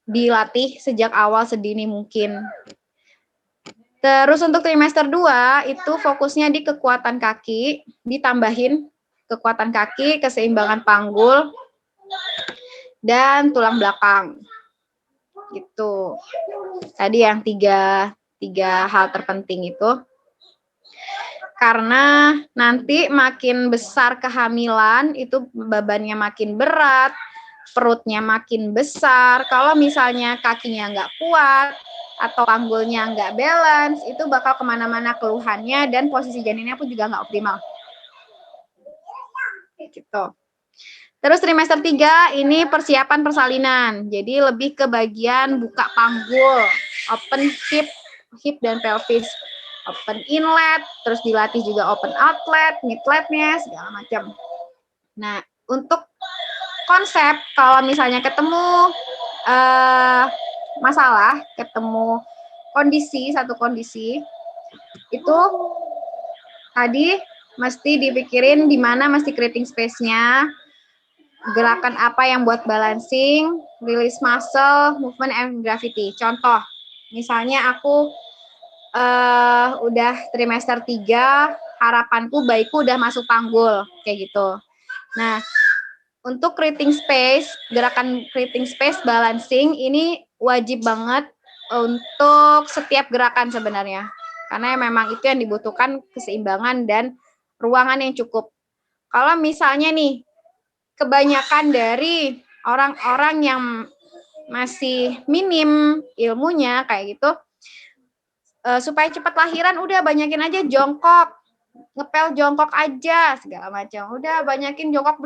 dilatih sejak awal sedini mungkin. Terus untuk trimester 2 itu fokusnya di kekuatan kaki, ditambahin kekuatan kaki, keseimbangan panggul, dan tulang belakang. Gitu. Tadi yang tiga hal terpenting itu. Karena nanti makin besar kehamilan, itu bebannya makin berat, perutnya makin besar. Kalau misalnya kakinya nggak kuat, atau panggulnya nggak balance, itu bakal kemana-mana keluhannya, dan posisi janinnya pun juga nggak optimal. Gitu. Terus trimester 3 ini persiapan persalinan. Jadi lebih ke bagian buka panggul, open hip dan pelvis, open inlet, terus dilatih juga open outlet, midletnya, segala macam. Nah, untuk konsep kalau misalnya ketemu masalah, ketemu satu kondisi, itu tadi mesti dipikirin di mana mesti creating space-nya, gerakan apa yang buat balancing, release muscle, movement, and gravity. Contoh, misalnya aku udah trimester 3, harapanku bayiku udah masuk panggul, kayak gitu. Nah, untuk creating space, gerakan creating space balancing ini wajib banget untuk setiap gerakan sebenarnya. Karena memang itu yang dibutuhkan keseimbangan dan ruangan yang cukup. Kalau misalnya nih, kebanyakan dari orang-orang yang masih minim ilmunya kayak gitu, supaya cepat lahiran udah banyakin aja jongkok, ngepel jongkok aja segala macam, udah banyakin jongkok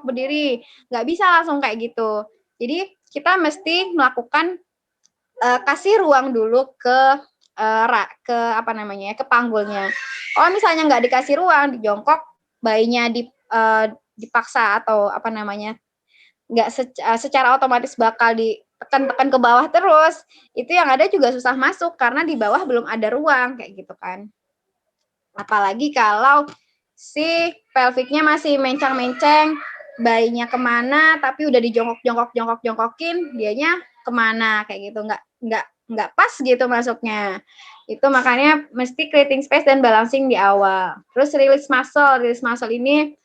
berdiri, nggak bisa langsung kayak gitu. Jadi kita mesti melakukan kasih ruang dulu ke ke panggulnya. Kalau misalnya nggak dikasih ruang, di jongkok, bayinya dipaksa atau nggak secara otomatis bakal ditekan-tekan ke bawah terus, itu yang ada juga susah masuk karena di bawah belum ada ruang kayak gitu kan. Apalagi kalau si pelviknya masih mencang-menceng, bayinya kemana tapi udah dijongkokin, dianya kemana kayak gitu, nggak pas gitu masuknya. Itu makanya mesti creating space dan balancing di awal. Terus release muscle ini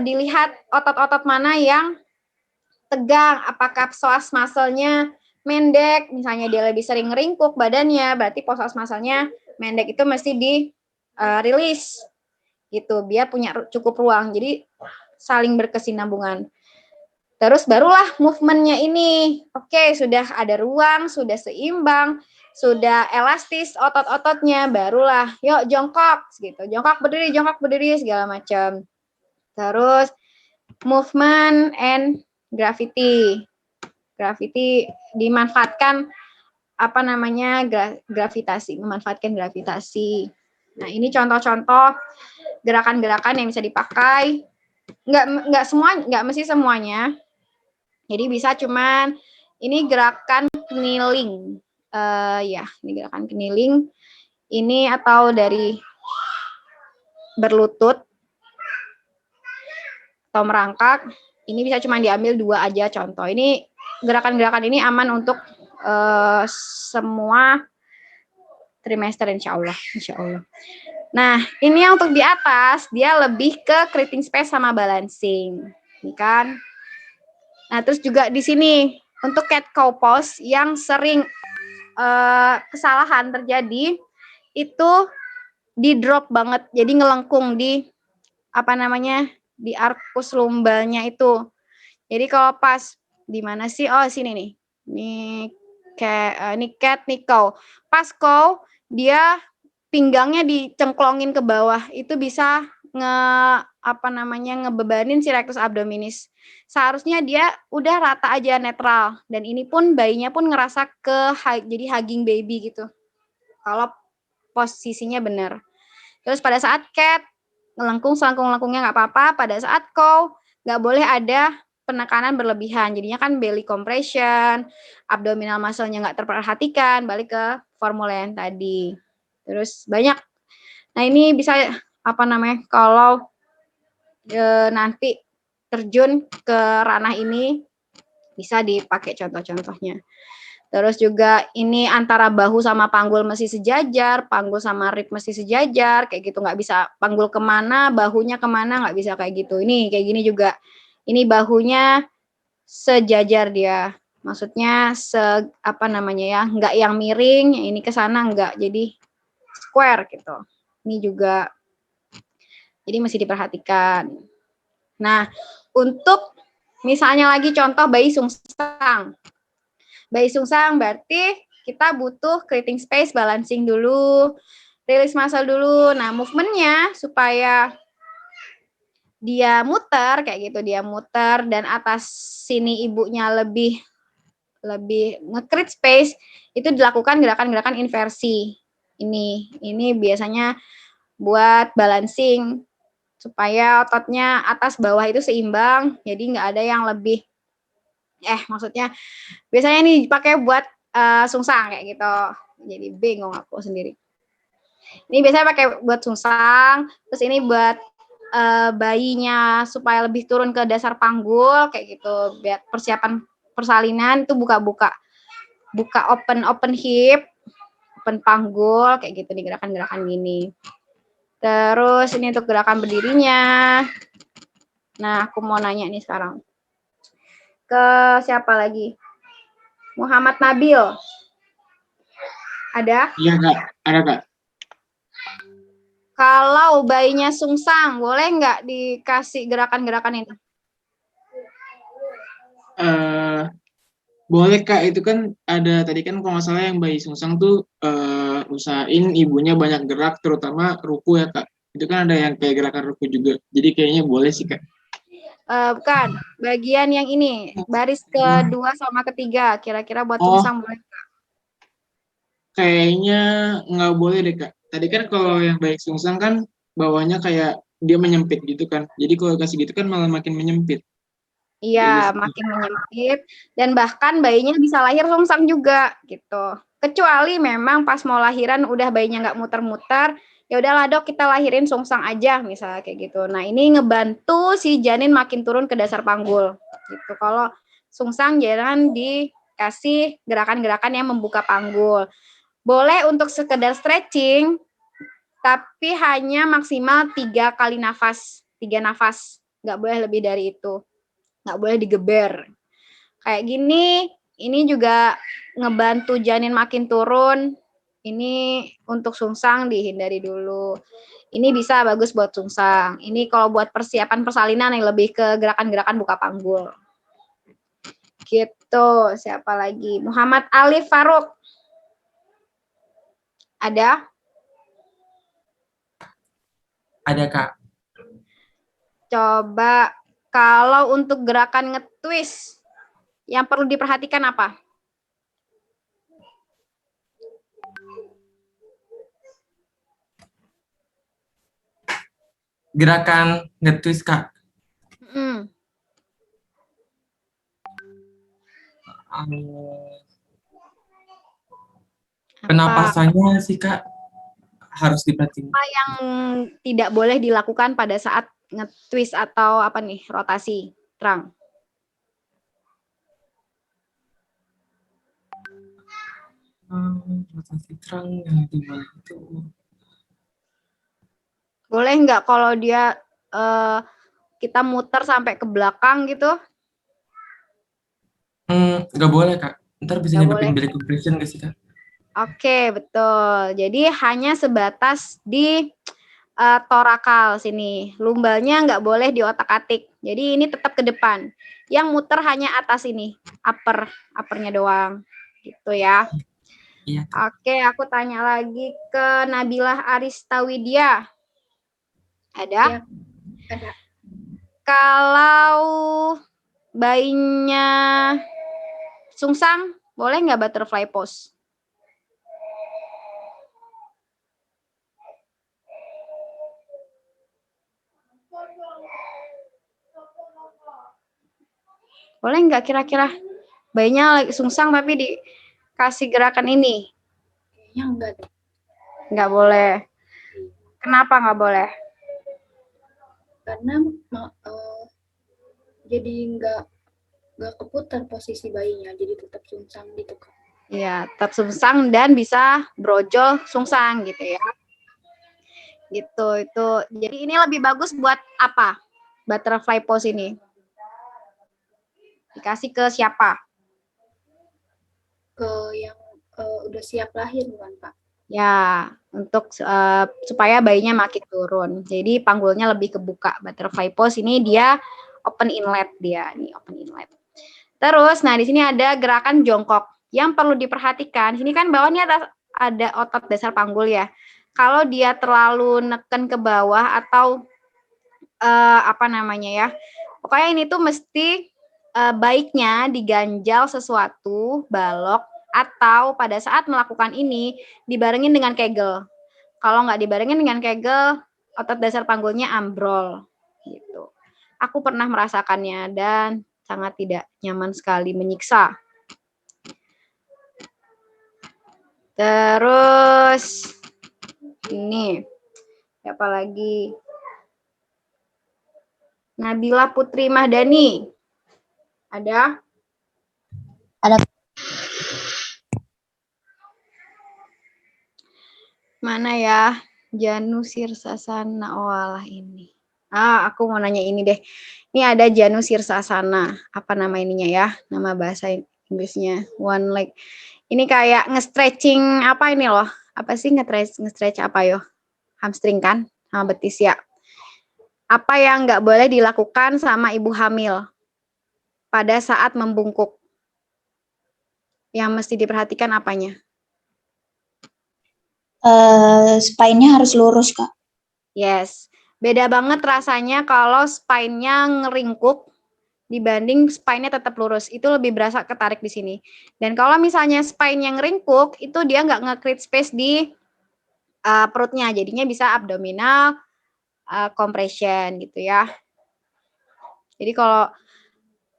dilihat otot-otot mana yang tegang, apakah psoas muscle-nya mendek, misalnya dia lebih sering ngeringkuk badannya, berarti psoas muscle-nya mendek, itu mesti di release gitu, biar punya cukup ruang, jadi saling berkesinambungan. Terus barulah movement-nya ini, oke, sudah ada ruang, sudah seimbang, sudah elastis otot-ototnya, barulah yuk jongkok gitu, jongkok berdiri segala macam. Terus movement and gravity dimanfaatkan memanfaatkan gravitasi. Nah, ini contoh-contoh gerakan-gerakan yang bisa dipakai. Nggak mesti semuanya. Jadi bisa cuman ini gerakan kneeling. Ini gerakan kneeling. Ini atau dari berlutut atau merangkak. Ini bisa cuma diambil 2 aja contoh. Ini gerakan-gerakan ini aman untuk semua trimester insya Allah. Nah, ini yang untuk di atas, dia lebih ke creating space sama balancing. Ini kan. Nah, terus juga di sini, untuk cat cow pose yang sering kesalahan terjadi, itu di drop banget, jadi ngelengkung di di arkus lumbalnya itu. Jadi kalau pas di mana sih? Oh, sini nih. Ini cat, nih cow. Pas cow dia pinggangnya dicengklongin ke bawah, itu bisa ngebebanin si rectus abdominis. Seharusnya dia udah rata aja, netral, dan ini pun bayinya pun ngerasa jadi hugging baby gitu. Kalau posisinya benar. Terus pada saat cat, selangkung-selangkungnya nggak apa-apa. Pada saat cow, nggak boleh ada penekanan berlebihan. Jadinya kan belly compression, abdominal muscle-nya nggak terperhatikan, balik ke formula yang tadi. Terus banyak. Nah ini bisa kalau nanti terjun ke ranah ini, bisa dipakai contoh-contohnya. Terus juga ini antara bahu sama panggul mesti sejajar, panggul sama rib mesti sejajar, kayak gitu. Nggak bisa panggul kemana, bahunya kemana, nggak bisa kayak gitu. Ini kayak gini juga. Ini bahunya sejajar dia. Maksudnya nggak yang miring, yang ini ke sana nggak, jadi square gitu. Ini juga, jadi mesti diperhatikan. Nah, untuk misalnya lagi contoh bayi sungsang. Bayi sungsang berarti kita butuh creating space, balancing dulu, release muscle dulu. Nah, movementnya supaya dia muter kayak gitu, dia muter dan atas sini ibunya lebih nge-create space, itu dilakukan gerakan-gerakan inversi. Ini biasanya buat balancing supaya ototnya atas bawah itu seimbang, jadi nggak ada yang lebih maksudnya biasanya ini dipakai buat sungsang kayak gitu. Jadi bingung aku sendiri. Ini biasanya pakai buat sungsang, terus ini buat bayinya supaya lebih turun ke dasar panggul kayak gitu. Biar persiapan persalinan itu buka open hip, open panggul kayak gitu, di gerakan-gerakan gini. Terus ini untuk gerakan berdirinya. Nah, aku mau nanya nih sekarang. Ke siapa lagi? Muhammad Nabil. Ada? Iya, Kak. Ada, Kak. Kalau bayinya sungsang, boleh nggak dikasih gerakan-gerakan itu? Boleh, Kak. Itu kan ada tadi kan kalau nggak salah yang bayi sungsang tuh usahain ibunya banyak gerak, terutama ruku ya, Kak. Itu kan ada yang kayak gerakan ruku juga. Jadi kayaknya boleh sih, Kak. Bukan, bagian yang ini, baris kedua sama ketiga, kira-kira buat sungsang boleh nggak? Kayaknya nggak boleh deh, Kak. Tadi kan kalau yang bayi sungsang kan bawahnya kayak dia menyempit gitu kan. Jadi kalau kasih gitu kan malah makin menyempit. Iya, makin menyempit, dan bahkan bayinya bisa lahir sungsang juga gitu. Kecuali memang pas mau lahiran udah bayinya nggak muter-muter, ya udahlah dok kita lahirin sungsang aja misalnya kayak gitu. Nah ini ngebantu si janin makin turun ke dasar panggul gitu. Kalau sungsang jangan dikasih gerakan-gerakan yang membuka panggul. Boleh untuk sekedar stretching, tapi hanya maksimal 3 kali nafas, 3 nafas, nggak boleh lebih dari itu. Nggak boleh digeber. Kayak gini, ini juga ngebantu janin makin turun. Ini untuk sungsang dihindari dulu. Ini bisa bagus buat sungsang. Ini kalau buat persiapan persalinan yang lebih ke gerakan-gerakan buka panggul. Gitu, siapa lagi? Muhammad Ali Faruk. Ada? Ada, Kak. Coba kalau untuk gerakan nge-twist, yang perlu diperhatikan apa? Gerakan nge-twist, Kak. Penapasannya sih, Kak, harus diperhatiin. Apa yang tidak boleh dilakukan pada saat nge-twist atau rotasi, Trang? Rotasi Trang yang dimana itu? Boleh nggak kalau dia kita muter sampai ke belakang gitu? Nggak boleh, Kak. Ntar bisa nyebabin belly compression nggak sih, Kak? Oke, betul. Jadi hanya sebatas di torakal sini. Lumbalnya nggak boleh di otak-atik. Jadi ini tetap ke depan. Yang muter hanya atas ini, uppernya doang. Gitu ya. Iya, Kak. Oke, aku tanya lagi ke Nabilah Aristawidya. Ada? Ada. Kalau bayinya sungsang, boleh nggak butterfly pose? Boleh nggak kira-kira? Bayinya lagi sungsang tapi dikasih gerakan ini. Kayaknya enggak deh. Nggak boleh. Kenapa nggak boleh? Karena jadi nggak keputar posisi bayinya, jadi tetap sungsang gitu Kak. Iya, tetap sungsang dan bisa brojol sungsang gitu ya. Gitu, itu. Jadi ini lebih bagus buat apa? Butterfly pose ini. Dikasih ke siapa? Ke yang udah siap lahir bukan Pak? Ya, untuk supaya bayinya makin turun. Jadi panggulnya lebih kebuka. Butterfly pose ini dia open inlet dia, nih open inlet. Terus, nah di sini ada gerakan jongkok. Yang perlu diperhatikan, sini kan bawahnya ada otot dasar panggul ya. Kalau dia terlalu neken ke bawah atau apa namanya ya, pokoknya ini tuh mesti baiknya diganjal sesuatu, balok, atau pada saat melakukan ini dibarengin dengan kegel. Kalau nggak dibarengin dengan kegel, otot dasar panggulnya ambrol. Gitu. Aku pernah merasakannya dan sangat tidak nyaman sekali, menyiksa. Terus ini siapa lagi? Nabila Putri Mahdani. Ada? Ada. Mana ya? Janu Sirsasana. Oh alah ini. Aku mau nanya ini deh. Ini ada Janu Sirsasana. Apa nama ininya ya? Nama bahasa Inggrisnya. One leg. Ini kayak nge-stretching apa ini loh? Apa sih nge-stretch apa yo? Hamstring kan? Sama betis ya. Apa yang nggak boleh dilakukan sama ibu hamil pada saat membungkuk? Yang mesti diperhatikan apanya? Spine-nya harus lurus, Kak. Yes. Beda banget rasanya kalau spine-nya ngeringkuk dibanding spine-nya tetap lurus. Itu lebih berasa ketarik di sini. Dan kalau misalnya spine yang ngeringkuk, itu dia nggak nge-create space di perutnya. Jadinya bisa abdominal compression gitu ya. Jadi kalau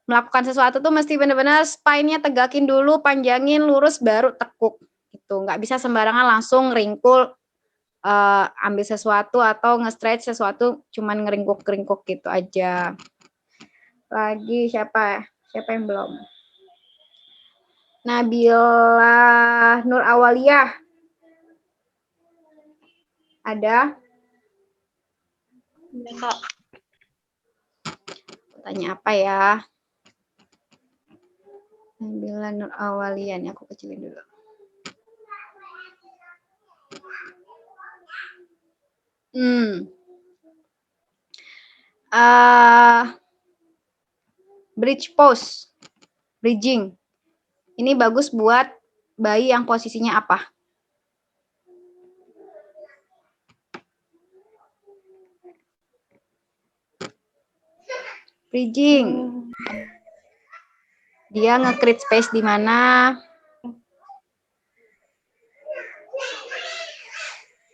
melakukan sesuatu tuh mesti benar-benar spine-nya tegakin dulu, panjangin, lurus, baru tekuk. Gitu. Nggak bisa sembarangan langsung ringkul, ambil sesuatu atau nge-stretch sesuatu cuman ngeringkuk-ringkuk gitu aja. Lagi siapa yang belum? Nabila Nur Awaliyah. Ada? Ya, Kak. Tanya apa ya? Nabila Nur Awaliyah, nih aku kecilin dulu. Bridge pose, bridging. Ini bagus buat bayi yang posisinya apa? Bridging. Dia nge-create space di mana?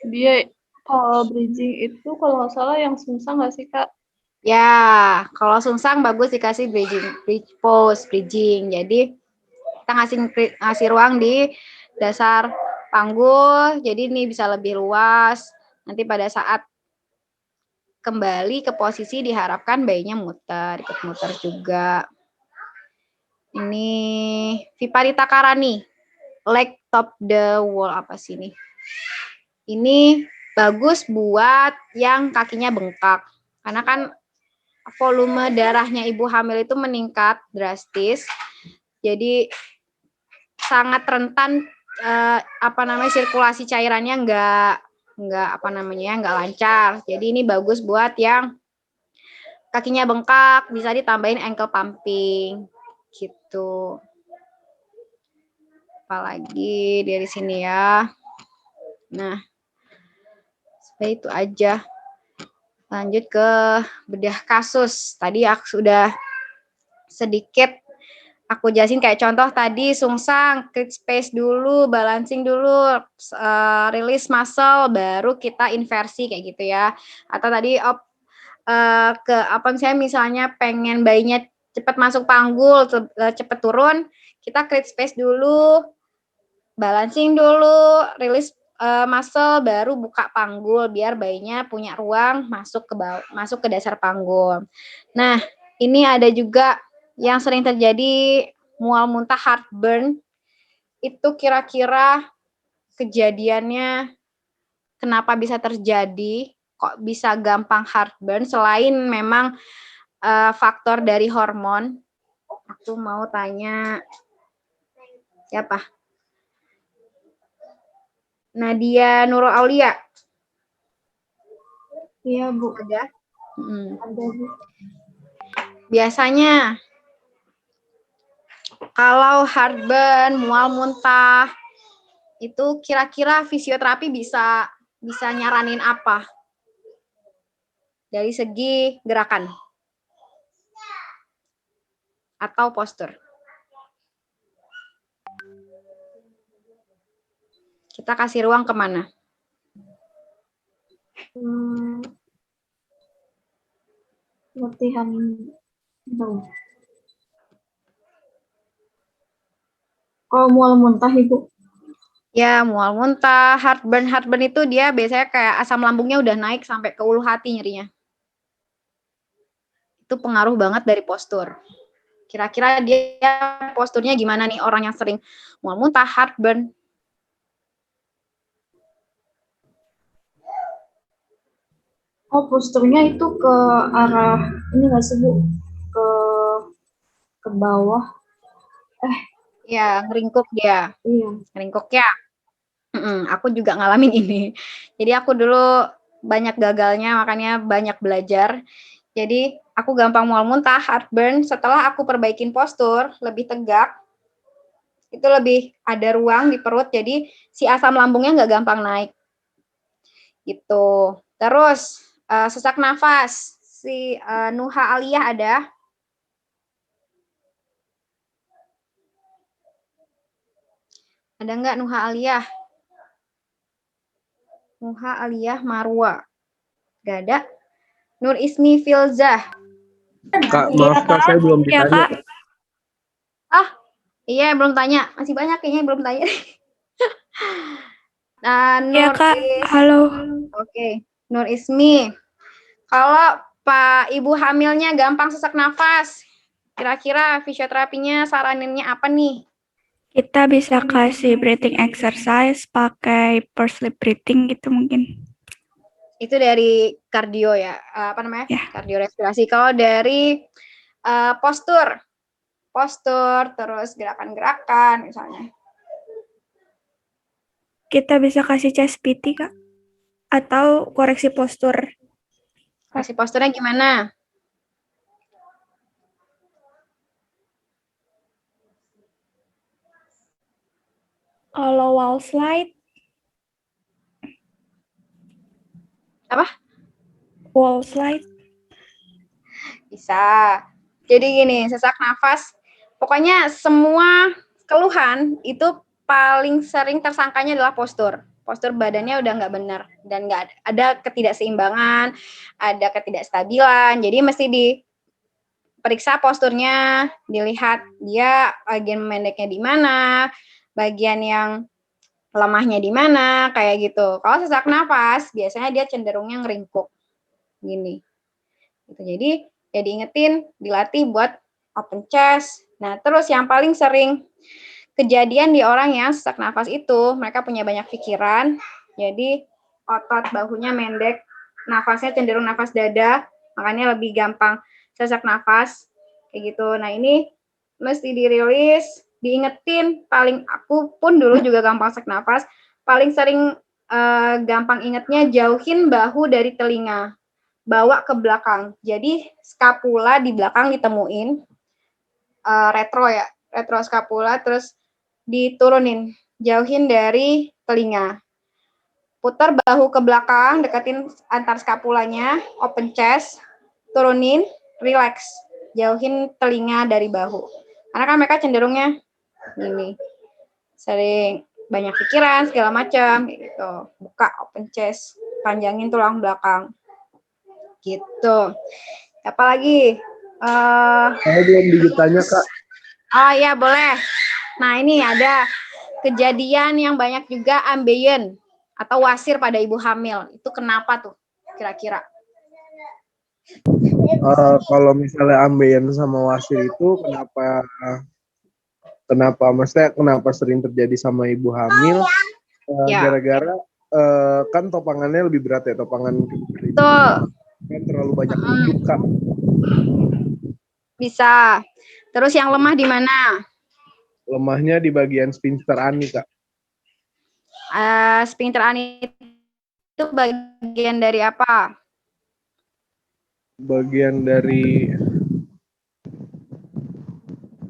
Dia kalau bridging itu kalau nggak salah yang sungsang nggak sih, Kak? Ya, kalau sungsang bagus dikasih bridge pose, bridging. Jadi kita ngasih ruang di dasar panggul, jadi ini bisa lebih luas. Nanti pada saat kembali ke posisi diharapkan bayinya muter, ikut muter juga. Ini Viparita Karani, leg top the wall apa sih ini? Ini bagus buat yang kakinya bengkak. Karena kan volume darahnya ibu hamil itu meningkat drastis. Jadi sangat rentan sirkulasi cairannya nggak lancar. Jadi ini bagus buat yang kakinya bengkak, bisa ditambahin ankle pumping gitu. Apalagi dari sini ya. Nah, seperti itu aja. Lanjut ke bedah kasus. Tadi aku sudah sedikit aku jelasin kayak contoh tadi sungsang, create space dulu, balancing dulu, release muscle, baru kita inversi kayak gitu ya. Atau tadi ke apa misalnya pengen bayinya cepat masuk panggul, cepat turun, kita create space dulu, balancing dulu, release muscle, baru buka panggul biar bayinya punya ruang masuk ke dasar panggul. Nah, ini ada juga yang sering terjadi mual muntah heartburn. Itu kira-kira kejadiannya kenapa bisa terjadi? Kok bisa gampang heartburn selain memang faktor dari hormon? Aku mau tanya siapa? Nadia Nurul Aulia. Iya, Bu. Ada? Ada, Bu. Biasanya kalau heartburn, mual muntah, itu kira-kira fisioterapi bisa nyaranin apa? Dari segi gerakan atau postur. Kita kasih ruang kemana? Latihan dong. Kalau mual muntah, Ibu? Ya, mual muntah, heartburn itu dia biasanya kayak asam lambungnya udah naik sampai ke ulu hati nyerinya. Itu pengaruh banget dari postur. Kira-kira dia posturnya gimana nih orang yang sering mual muntah, heartburn? Oh, posturnya itu ke arah ini nggak sih, Bu? Ke bawah. Ya, ngeringkuk dia. Iya. Ngeringkuk ya. Aku juga ngalamin ini. Jadi aku dulu banyak gagalnya, makanya banyak belajar. Jadi aku gampang mual muntah, heartburn. Setelah aku perbaikin postur, lebih tegak, itu lebih ada ruang di perut. Jadi si asam lambungnya nggak gampang naik. Gitu. Terus sesak nafas. Si Nuha Aliyah ada. Ada nggak Nuha Aliyah? Nuha Aliyah Marwa. Gak ada. Nur Ismi Filzah. Kak, maaf Kak, saya belum ditanya. Iya, belum tanya. Masih banyak kayaknya yang belum tanya. Nah, Nur Kak. Halo. Oke. Nur Ismi. Kalau Pak Ibu hamilnya gampang sesak nafas, kira-kira fisioterapinya saraninnya apa nih? Kita bisa kasih breathing exercise pakai pursed lip breathing gitu mungkin. Itu dari kardio ya, apa namanya? Ya. Kardio respirasi. Kalau dari postur, terus gerakan-gerakan misalnya. Kita bisa kasih chest PT, Kak. Atau koreksi postur. Kasih posturnya gimana? Kalau wall slide. Apa? Wall slide. Bisa. Jadi gini, sesak nafas, pokoknya semua keluhan itu paling sering tersangkanya adalah postur. Postur badannya udah nggak benar dan nggak ada ketidakseimbangan, ada ketidakstabilan. Jadi mesti diperiksa posturnya, dilihat dia bagian pendeknya di mana, bagian yang lemahnya di mana, kayak gitu. Kalau sesak nafas, biasanya dia cenderungnya ngeringkuk, gini. Gitu. Jadi ya diingetin, dilatih buat open chest. Nah, terus yang paling sering kejadian di orang yang sesak nafas itu, mereka punya banyak pikiran, jadi otot bahunya mendek, nafasnya cenderung nafas dada, makanya lebih gampang sesak nafas, kayak gitu. Nah, ini mesti dirilis, diingetin, paling aku pun dulu juga gampang sesak nafas, paling sering gampang ingetnya jauhin bahu dari telinga, bawa ke belakang. Jadi skapula di belakang ditemuin, retro ya, retro skapula, terus diturunin, jauhin dari telinga. Putar bahu ke belakang, deketin antar skapulanya, open chest, turunin, relax, jauhin telinga dari bahu. Karena kan mereka cenderungnya gini, sering banyak pikiran segala macam gitu. Buka open chest, panjangin tulang belakang. Gitu. Apa lagi? Saya belum ditanya, Kak. Oh iya, boleh. Nah, ini ada kejadian yang banyak juga ambeien atau wasir pada ibu hamil. Itu kenapa tuh kira-kira? Kalau misalnya ambeien sama wasir itu maksudnya kenapa sering terjadi sama ibu hamil? Gara-gara kan topangannya lebih berat ya, topangan Betul. Kan terlalu banyak duduk, Kak. Bisa. Terus yang lemah di mana? Lemahnya di bagian sphincter ani, Kak. Sphincter ani itu bagian dari apa? Bagian dari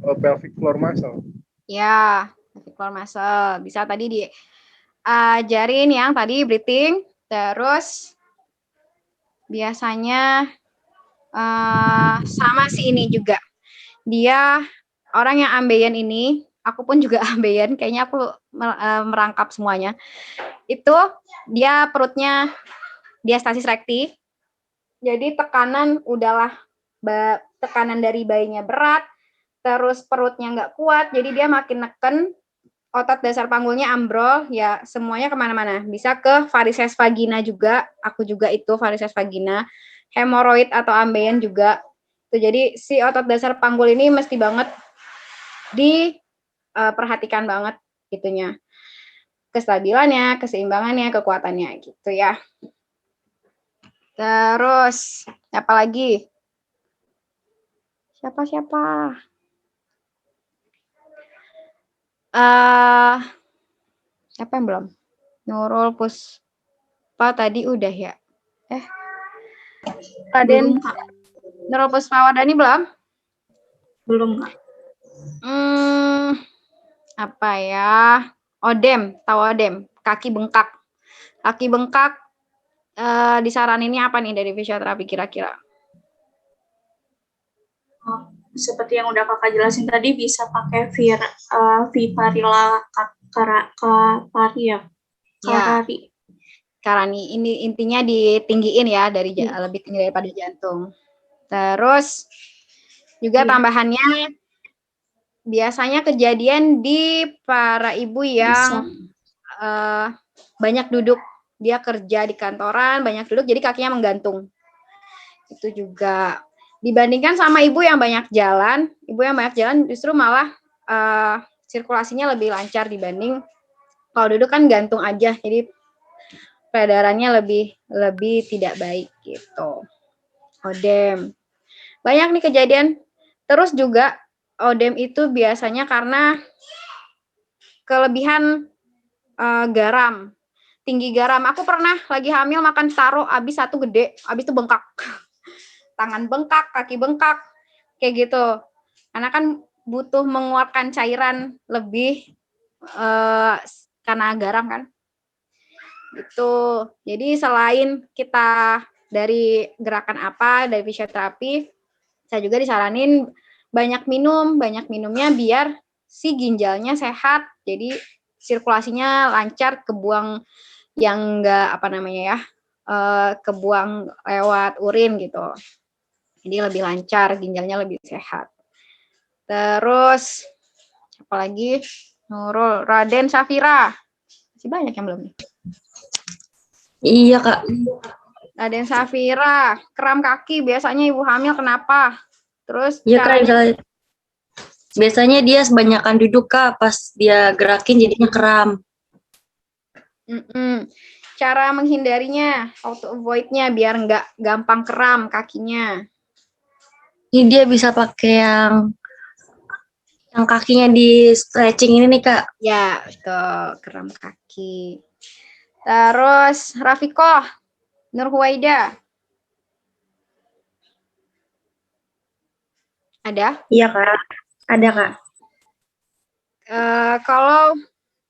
pelvic floor muscle. Ya, pelvic floor muscle. Bisa tadi diajarin yang tadi breathing, terus biasanya sama si ini juga. Dia orang yang ambeien ini, aku pun juga ambeien, kayaknya aku merangkap semuanya. Itu dia perutnya diastasis rekti. Jadi tekanan tekanan dari bayinya berat, terus perutnya nggak kuat, jadi dia makin neken, otot dasar panggulnya ambrol, ya semuanya kemana-mana. Bisa ke varises vagina juga, aku juga itu varises vagina, hemoroid atau ambeien juga. Tuh, jadi si otot dasar panggul ini mesti banget diperhatikan banget gitunya. Kestabilannya, keseimbangannya, kekuatannya gitu ya. Terus, apa lagi? Siapa? Siapa yang belum? Nurul Puspa tadi udah ya? Raden Nurul Puspawardani belum? Belum, Kak. Apa ya? Odem, tahu odem? Kaki bengkak. Kaki bengkak disaraninnya apa nih dari fisioterapi kira-kira? Seperti yang udah Kakak jelasin tadi, bisa pakai Viparilla Karari ya. Karani. Ini intinya ditinggiin ya, dari lebih tinggi daripada jantung. Terus juga tambahannya biasanya kejadian di para ibu yang banyak duduk. Dia kerja di kantoran, banyak duduk, jadi kakinya menggantung. Itu juga dibandingkan sama ibu yang banyak jalan justru malah sirkulasinya lebih lancar dibanding kalau duduk kan gantung aja, jadi peredarannya lebih tidak baik gitu. Odem. Banyak nih kejadian. Terus juga odem itu biasanya karena kelebihan garam. Tinggi garam. Aku pernah lagi hamil makan taro, habis satu gede, habis itu bengkak. Tangan bengkak, kaki bengkak, kayak gitu. Karena kan butuh menguatkan cairan lebih karena garam kan. Gitu. Jadi selain kita dari gerakan dari fisioterapi, saya juga disaranin banyak minumnya biar si ginjalnya sehat, jadi sirkulasinya lancar, kebuang yang enggak kebuang lewat urin gitu. Jadi lebih lancar, ginjalnya lebih sehat. Terus apalagi Nurul, Raden Safira. Masih banyak yang belum nih. Iya, Kak. Raden Safira, kram kaki biasanya ibu hamil kenapa? Terus Iya, Kak, biasanya dia sebanyakan duduk, Kak, pas dia gerakin jadinya kram. Cara menghindarinya, how to avoid-nya biar nggak gampang kram kakinya. Ini dia bisa pakai yang kakinya di stretching ini nih, Kak. Ya, ke kram kaki. Terus Rafikoh, Nur Huwaida. Ada? Iya, Kak. Ada, Kak. Kalau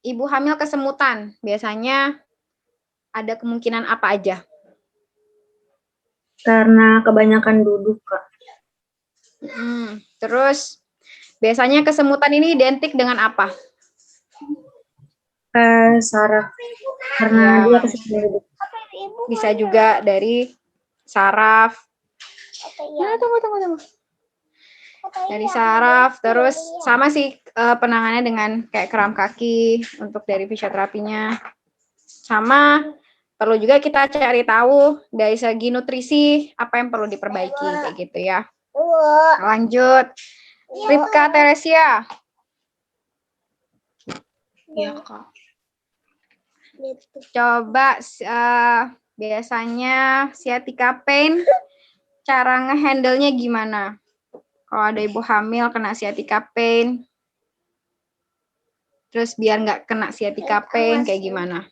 ibu hamil kesemutan, biasanya ada kemungkinan apa aja? Karena kebanyakan duduk, Kak. Terus biasanya kesemutan ini identik dengan apa? Saraf. Karena dia kesemutan duduk. Bisa juga dari saraf. Tunggu. Dari saraf, terus sama sih penanganannya dengan kayak kram kaki untuk dari fisioterapinya. Sama perlu juga kita cari tahu dari segi nutrisi apa yang perlu diperbaiki kayak gitu ya. Lanjut. Ripka Teresia. Iya, Kak. Coba biasanya sciatica pain cara ngehandle-nya gimana? Kalau ada ibu hamil kena sciatica pain, terus biar nggak kena sciatica pain kayak gimana?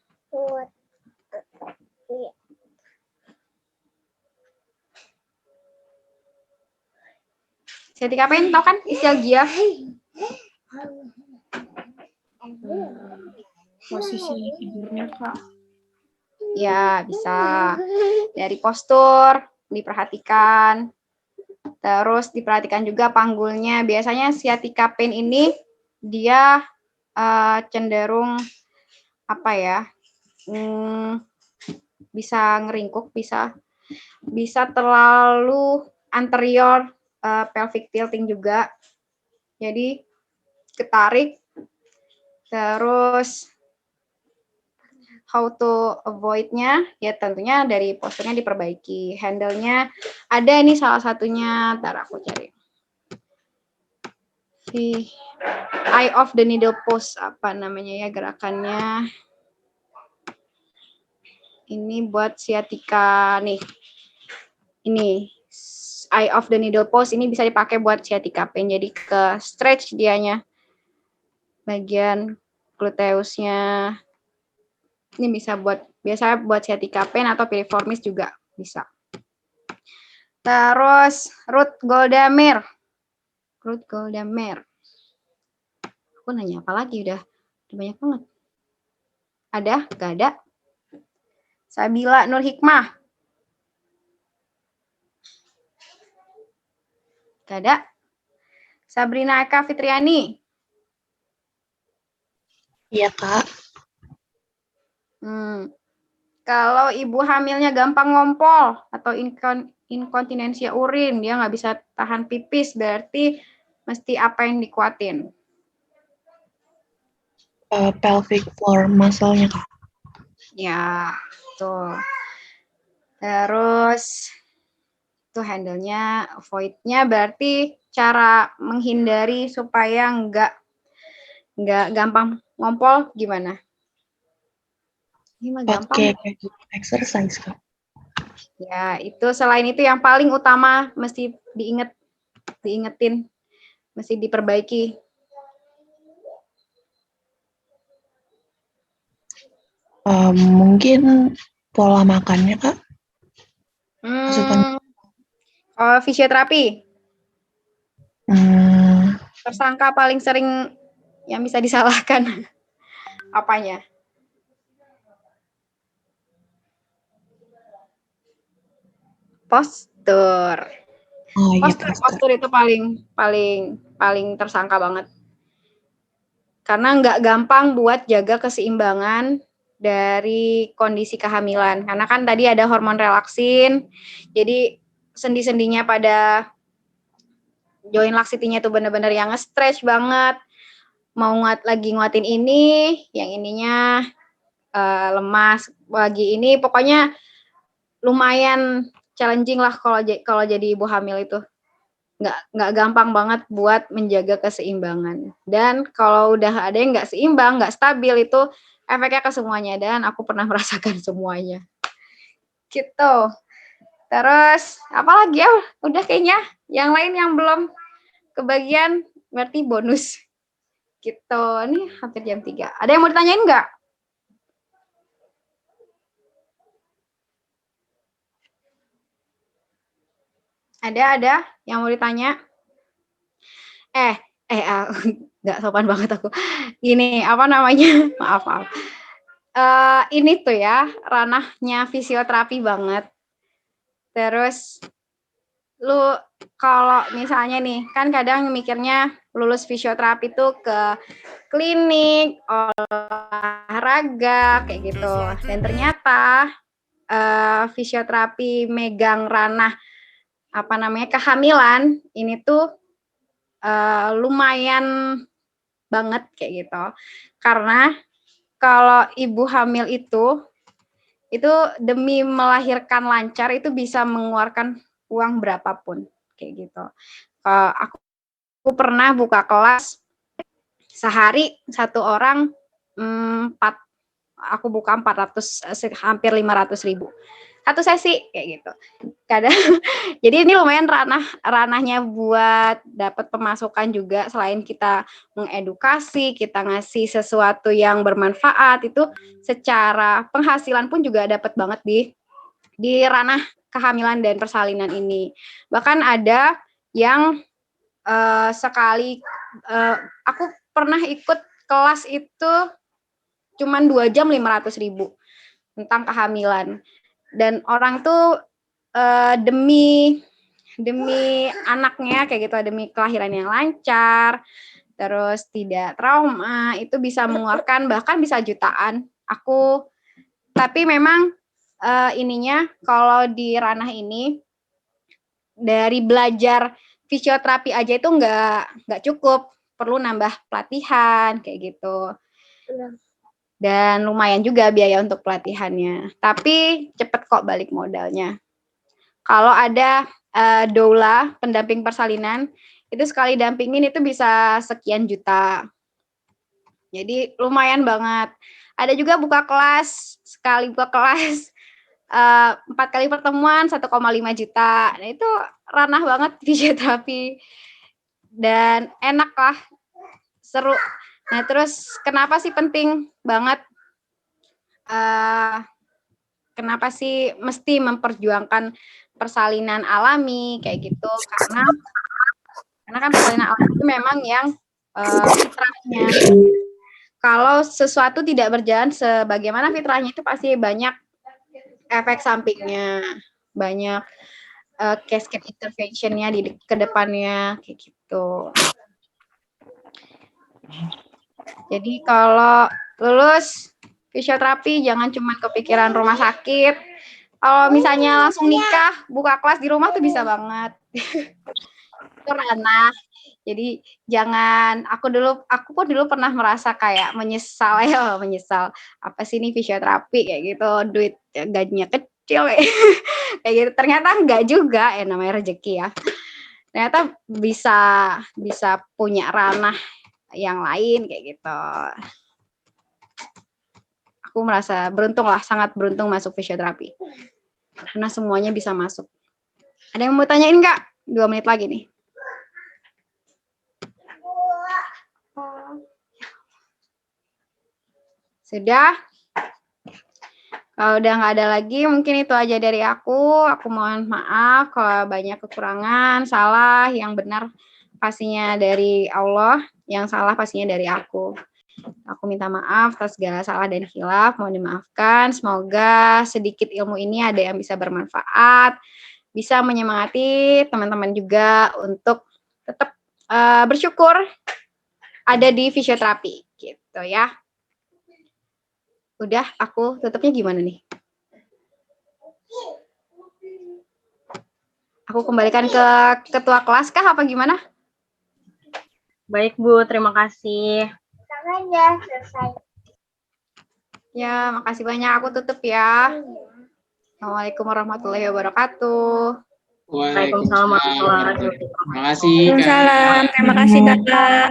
Sciatica pain tau kan ischialgia? Posisi tidurnya, Kak. Ya, bisa dari postur diperhatikan. Terus diperhatikan juga panggulnya. Biasanya sciatica pain ini dia cenderung apa ya? Bisa ngeringkuk, bisa terlalu anterior pelvic tilting juga. Jadi ketarik. Terus how to avoid-nya ya tentunya dari posturnya diperbaiki. Handle-nya ada ini salah satunya, ntar aku cari. Si eye of the needle pose apa namanya ya gerakannya. Ini buat sciatica nih. Ini eye of the needle pose ini bisa dipakai buat sciatica pain. Jadi ke stretch dianya. Bagian gluteusnya. Ini bisa biasa buat sciatica pain atau piriformis juga bisa. Terus Ruth Goldamir. Aku nanya apa lagi udah banyak banget. Ada? Gak ada? Sabila Nur Hikmah. Gak ada? Sabrina Eka Fitriani. Iya, Kak. Kalau ibu hamilnya gampang ngompol atau inkontinensia urin, dia nggak bisa tahan pipis, berarti mesti apa yang dikuatin? Pelvic floor muscle-nya, Kak. Ya, tuh. Terus itu handle-nya, avoid-nya berarti cara menghindari supaya nggak gampang ngompol gimana? Pakai exercise, Kak. Ya, itu selain itu yang paling utama mesti diingetin, mesti diperbaiki. Mungkin pola makannya, Kak. Fisioterapi. Tersangka paling sering yang bisa disalahkan apanya? Postur. Postur itu paling tersangka banget. Karena nggak gampang buat jaga keseimbangan dari kondisi kehamilan. Karena kan tadi ada hormon relaksin, jadi sendi-sendinya pada join laksitinya itu benar-benar yang nge-stretch banget. Mau nguatin ini, yang ininya lemas. Lagi ini pokoknya lumayan challenging lah kalau jadi ibu hamil itu. Nggak gampang banget buat menjaga keseimbangan. Dan kalau udah ada yang nggak seimbang, nggak stabil itu efeknya ke semuanya. Dan aku pernah merasakan semuanya. Gitu. Terus apa lagi ya? Udah kayaknya. Yang lain yang belum kebagian berarti bonus. Gitu. Ini hampir jam 3. Ada yang mau ditanyain nggak? Ada yang mau ditanya? nggak sopan banget aku. Ini apa namanya? Maaf. Ini tuh ya ranahnya fisioterapi banget. Terus lu kalau misalnya nih kan kadang mikirnya lulus fisioterapi tuh ke klinik, olahraga kayak gitu. Dan ternyata fisioterapi megang ranah apa namanya kehamilan ini tuh lumayan banget kayak gitu. Karena kalau ibu hamil itu demi melahirkan lancar itu bisa mengeluarkan uang berapapun kayak gitu. Aku pernah buka kelas sehari satu orang aku buka 400 hampir 500.000 satu sesi kayak gitu. Kadang jadi ini lumayan ranahnya buat dapat pemasukan juga selain kita mengedukasi, kita ngasih sesuatu yang bermanfaat itu secara penghasilan pun juga dapat banget di ranah kehamilan dan persalinan ini. Bahkan ada yang sekali aku pernah ikut kelas itu cuman 2 jam 500.000 tentang kehamilan. Dan orang tuh demi anaknya kayak gitu, demi kelahiran yang lancar, terus tidak trauma, itu bisa mengeluarkan bahkan bisa jutaan. Tapi memang ininya kalau di ranah ini dari belajar fisioterapi aja itu nggak cukup, perlu nambah pelatihan kayak gitu. Dan lumayan juga biaya untuk pelatihannya. Tapi cepet kok balik modalnya. Kalau ada doula, pendamping persalinan, itu sekali dampingin itu bisa sekian juta. Jadi lumayan banget. Ada juga buka kelas, sekali buka kelas 4 kali pertemuan 1,5 juta. Nah itu ranah banget fisioterapi. Dan enak lah, seru. Nah, terus kenapa sih penting banget? Kenapa sih mesti memperjuangkan persalinan alami kayak gitu? Karena kan persalinan alami itu memang yang fitrahnya. Kalau sesuatu tidak berjalan sebagaimana fitrahnya itu pasti banyak efek sampingnya, banyak cascade intervention-nya di kedepannya kayak gitu. Jadi kalau lulus fisioterapi jangan cuma kepikiran rumah sakit. Kalau misalnya langsung nikah, buka kelas di rumah tuh bisa banget. Itu ranah. Jadi jangan, aku pun dulu pernah merasa kayak menyesal. Apa sih ini fisioterapi kayak gitu, duit gajinya kecil kayak gitu. Ternyata enggak juga, namanya rezeki ya. Ternyata bisa punya ranah yang lain kayak gitu. Aku merasa beruntung lah, sangat beruntung masuk fisioterapi. Karena semuanya bisa masuk. Ada yang mau tanyain nggak? 2 menit lagi nih. Sudah? Kalau udah nggak ada lagi, mungkin itu aja dari aku. Aku mohon maaf kalau banyak kekurangan, salah, yang benar pastinya dari Allah, yang salah pastinya dari aku. Aku minta maaf atas segala salah dan khilaf, mohon dimaafkan. Semoga sedikit ilmu ini ada yang bisa bermanfaat, bisa menyemangati teman-teman juga untuk tetap bersyukur ada di fisioterapi, gitu ya. Udah, aku tutupnya gimana nih? Aku kembalikan ke ketua kelas kah apa gimana? Baik Bu, terima kasih. Ya, selesai. Ya, makasih banyak. Aku tutup ya. Assalamualaikum warahmatullahi wabarakatuh. Waalaikumsalam warahmatullahi wabarakatuh. Terima kasih. Waalaikumsalam. Terima kasih Kakak.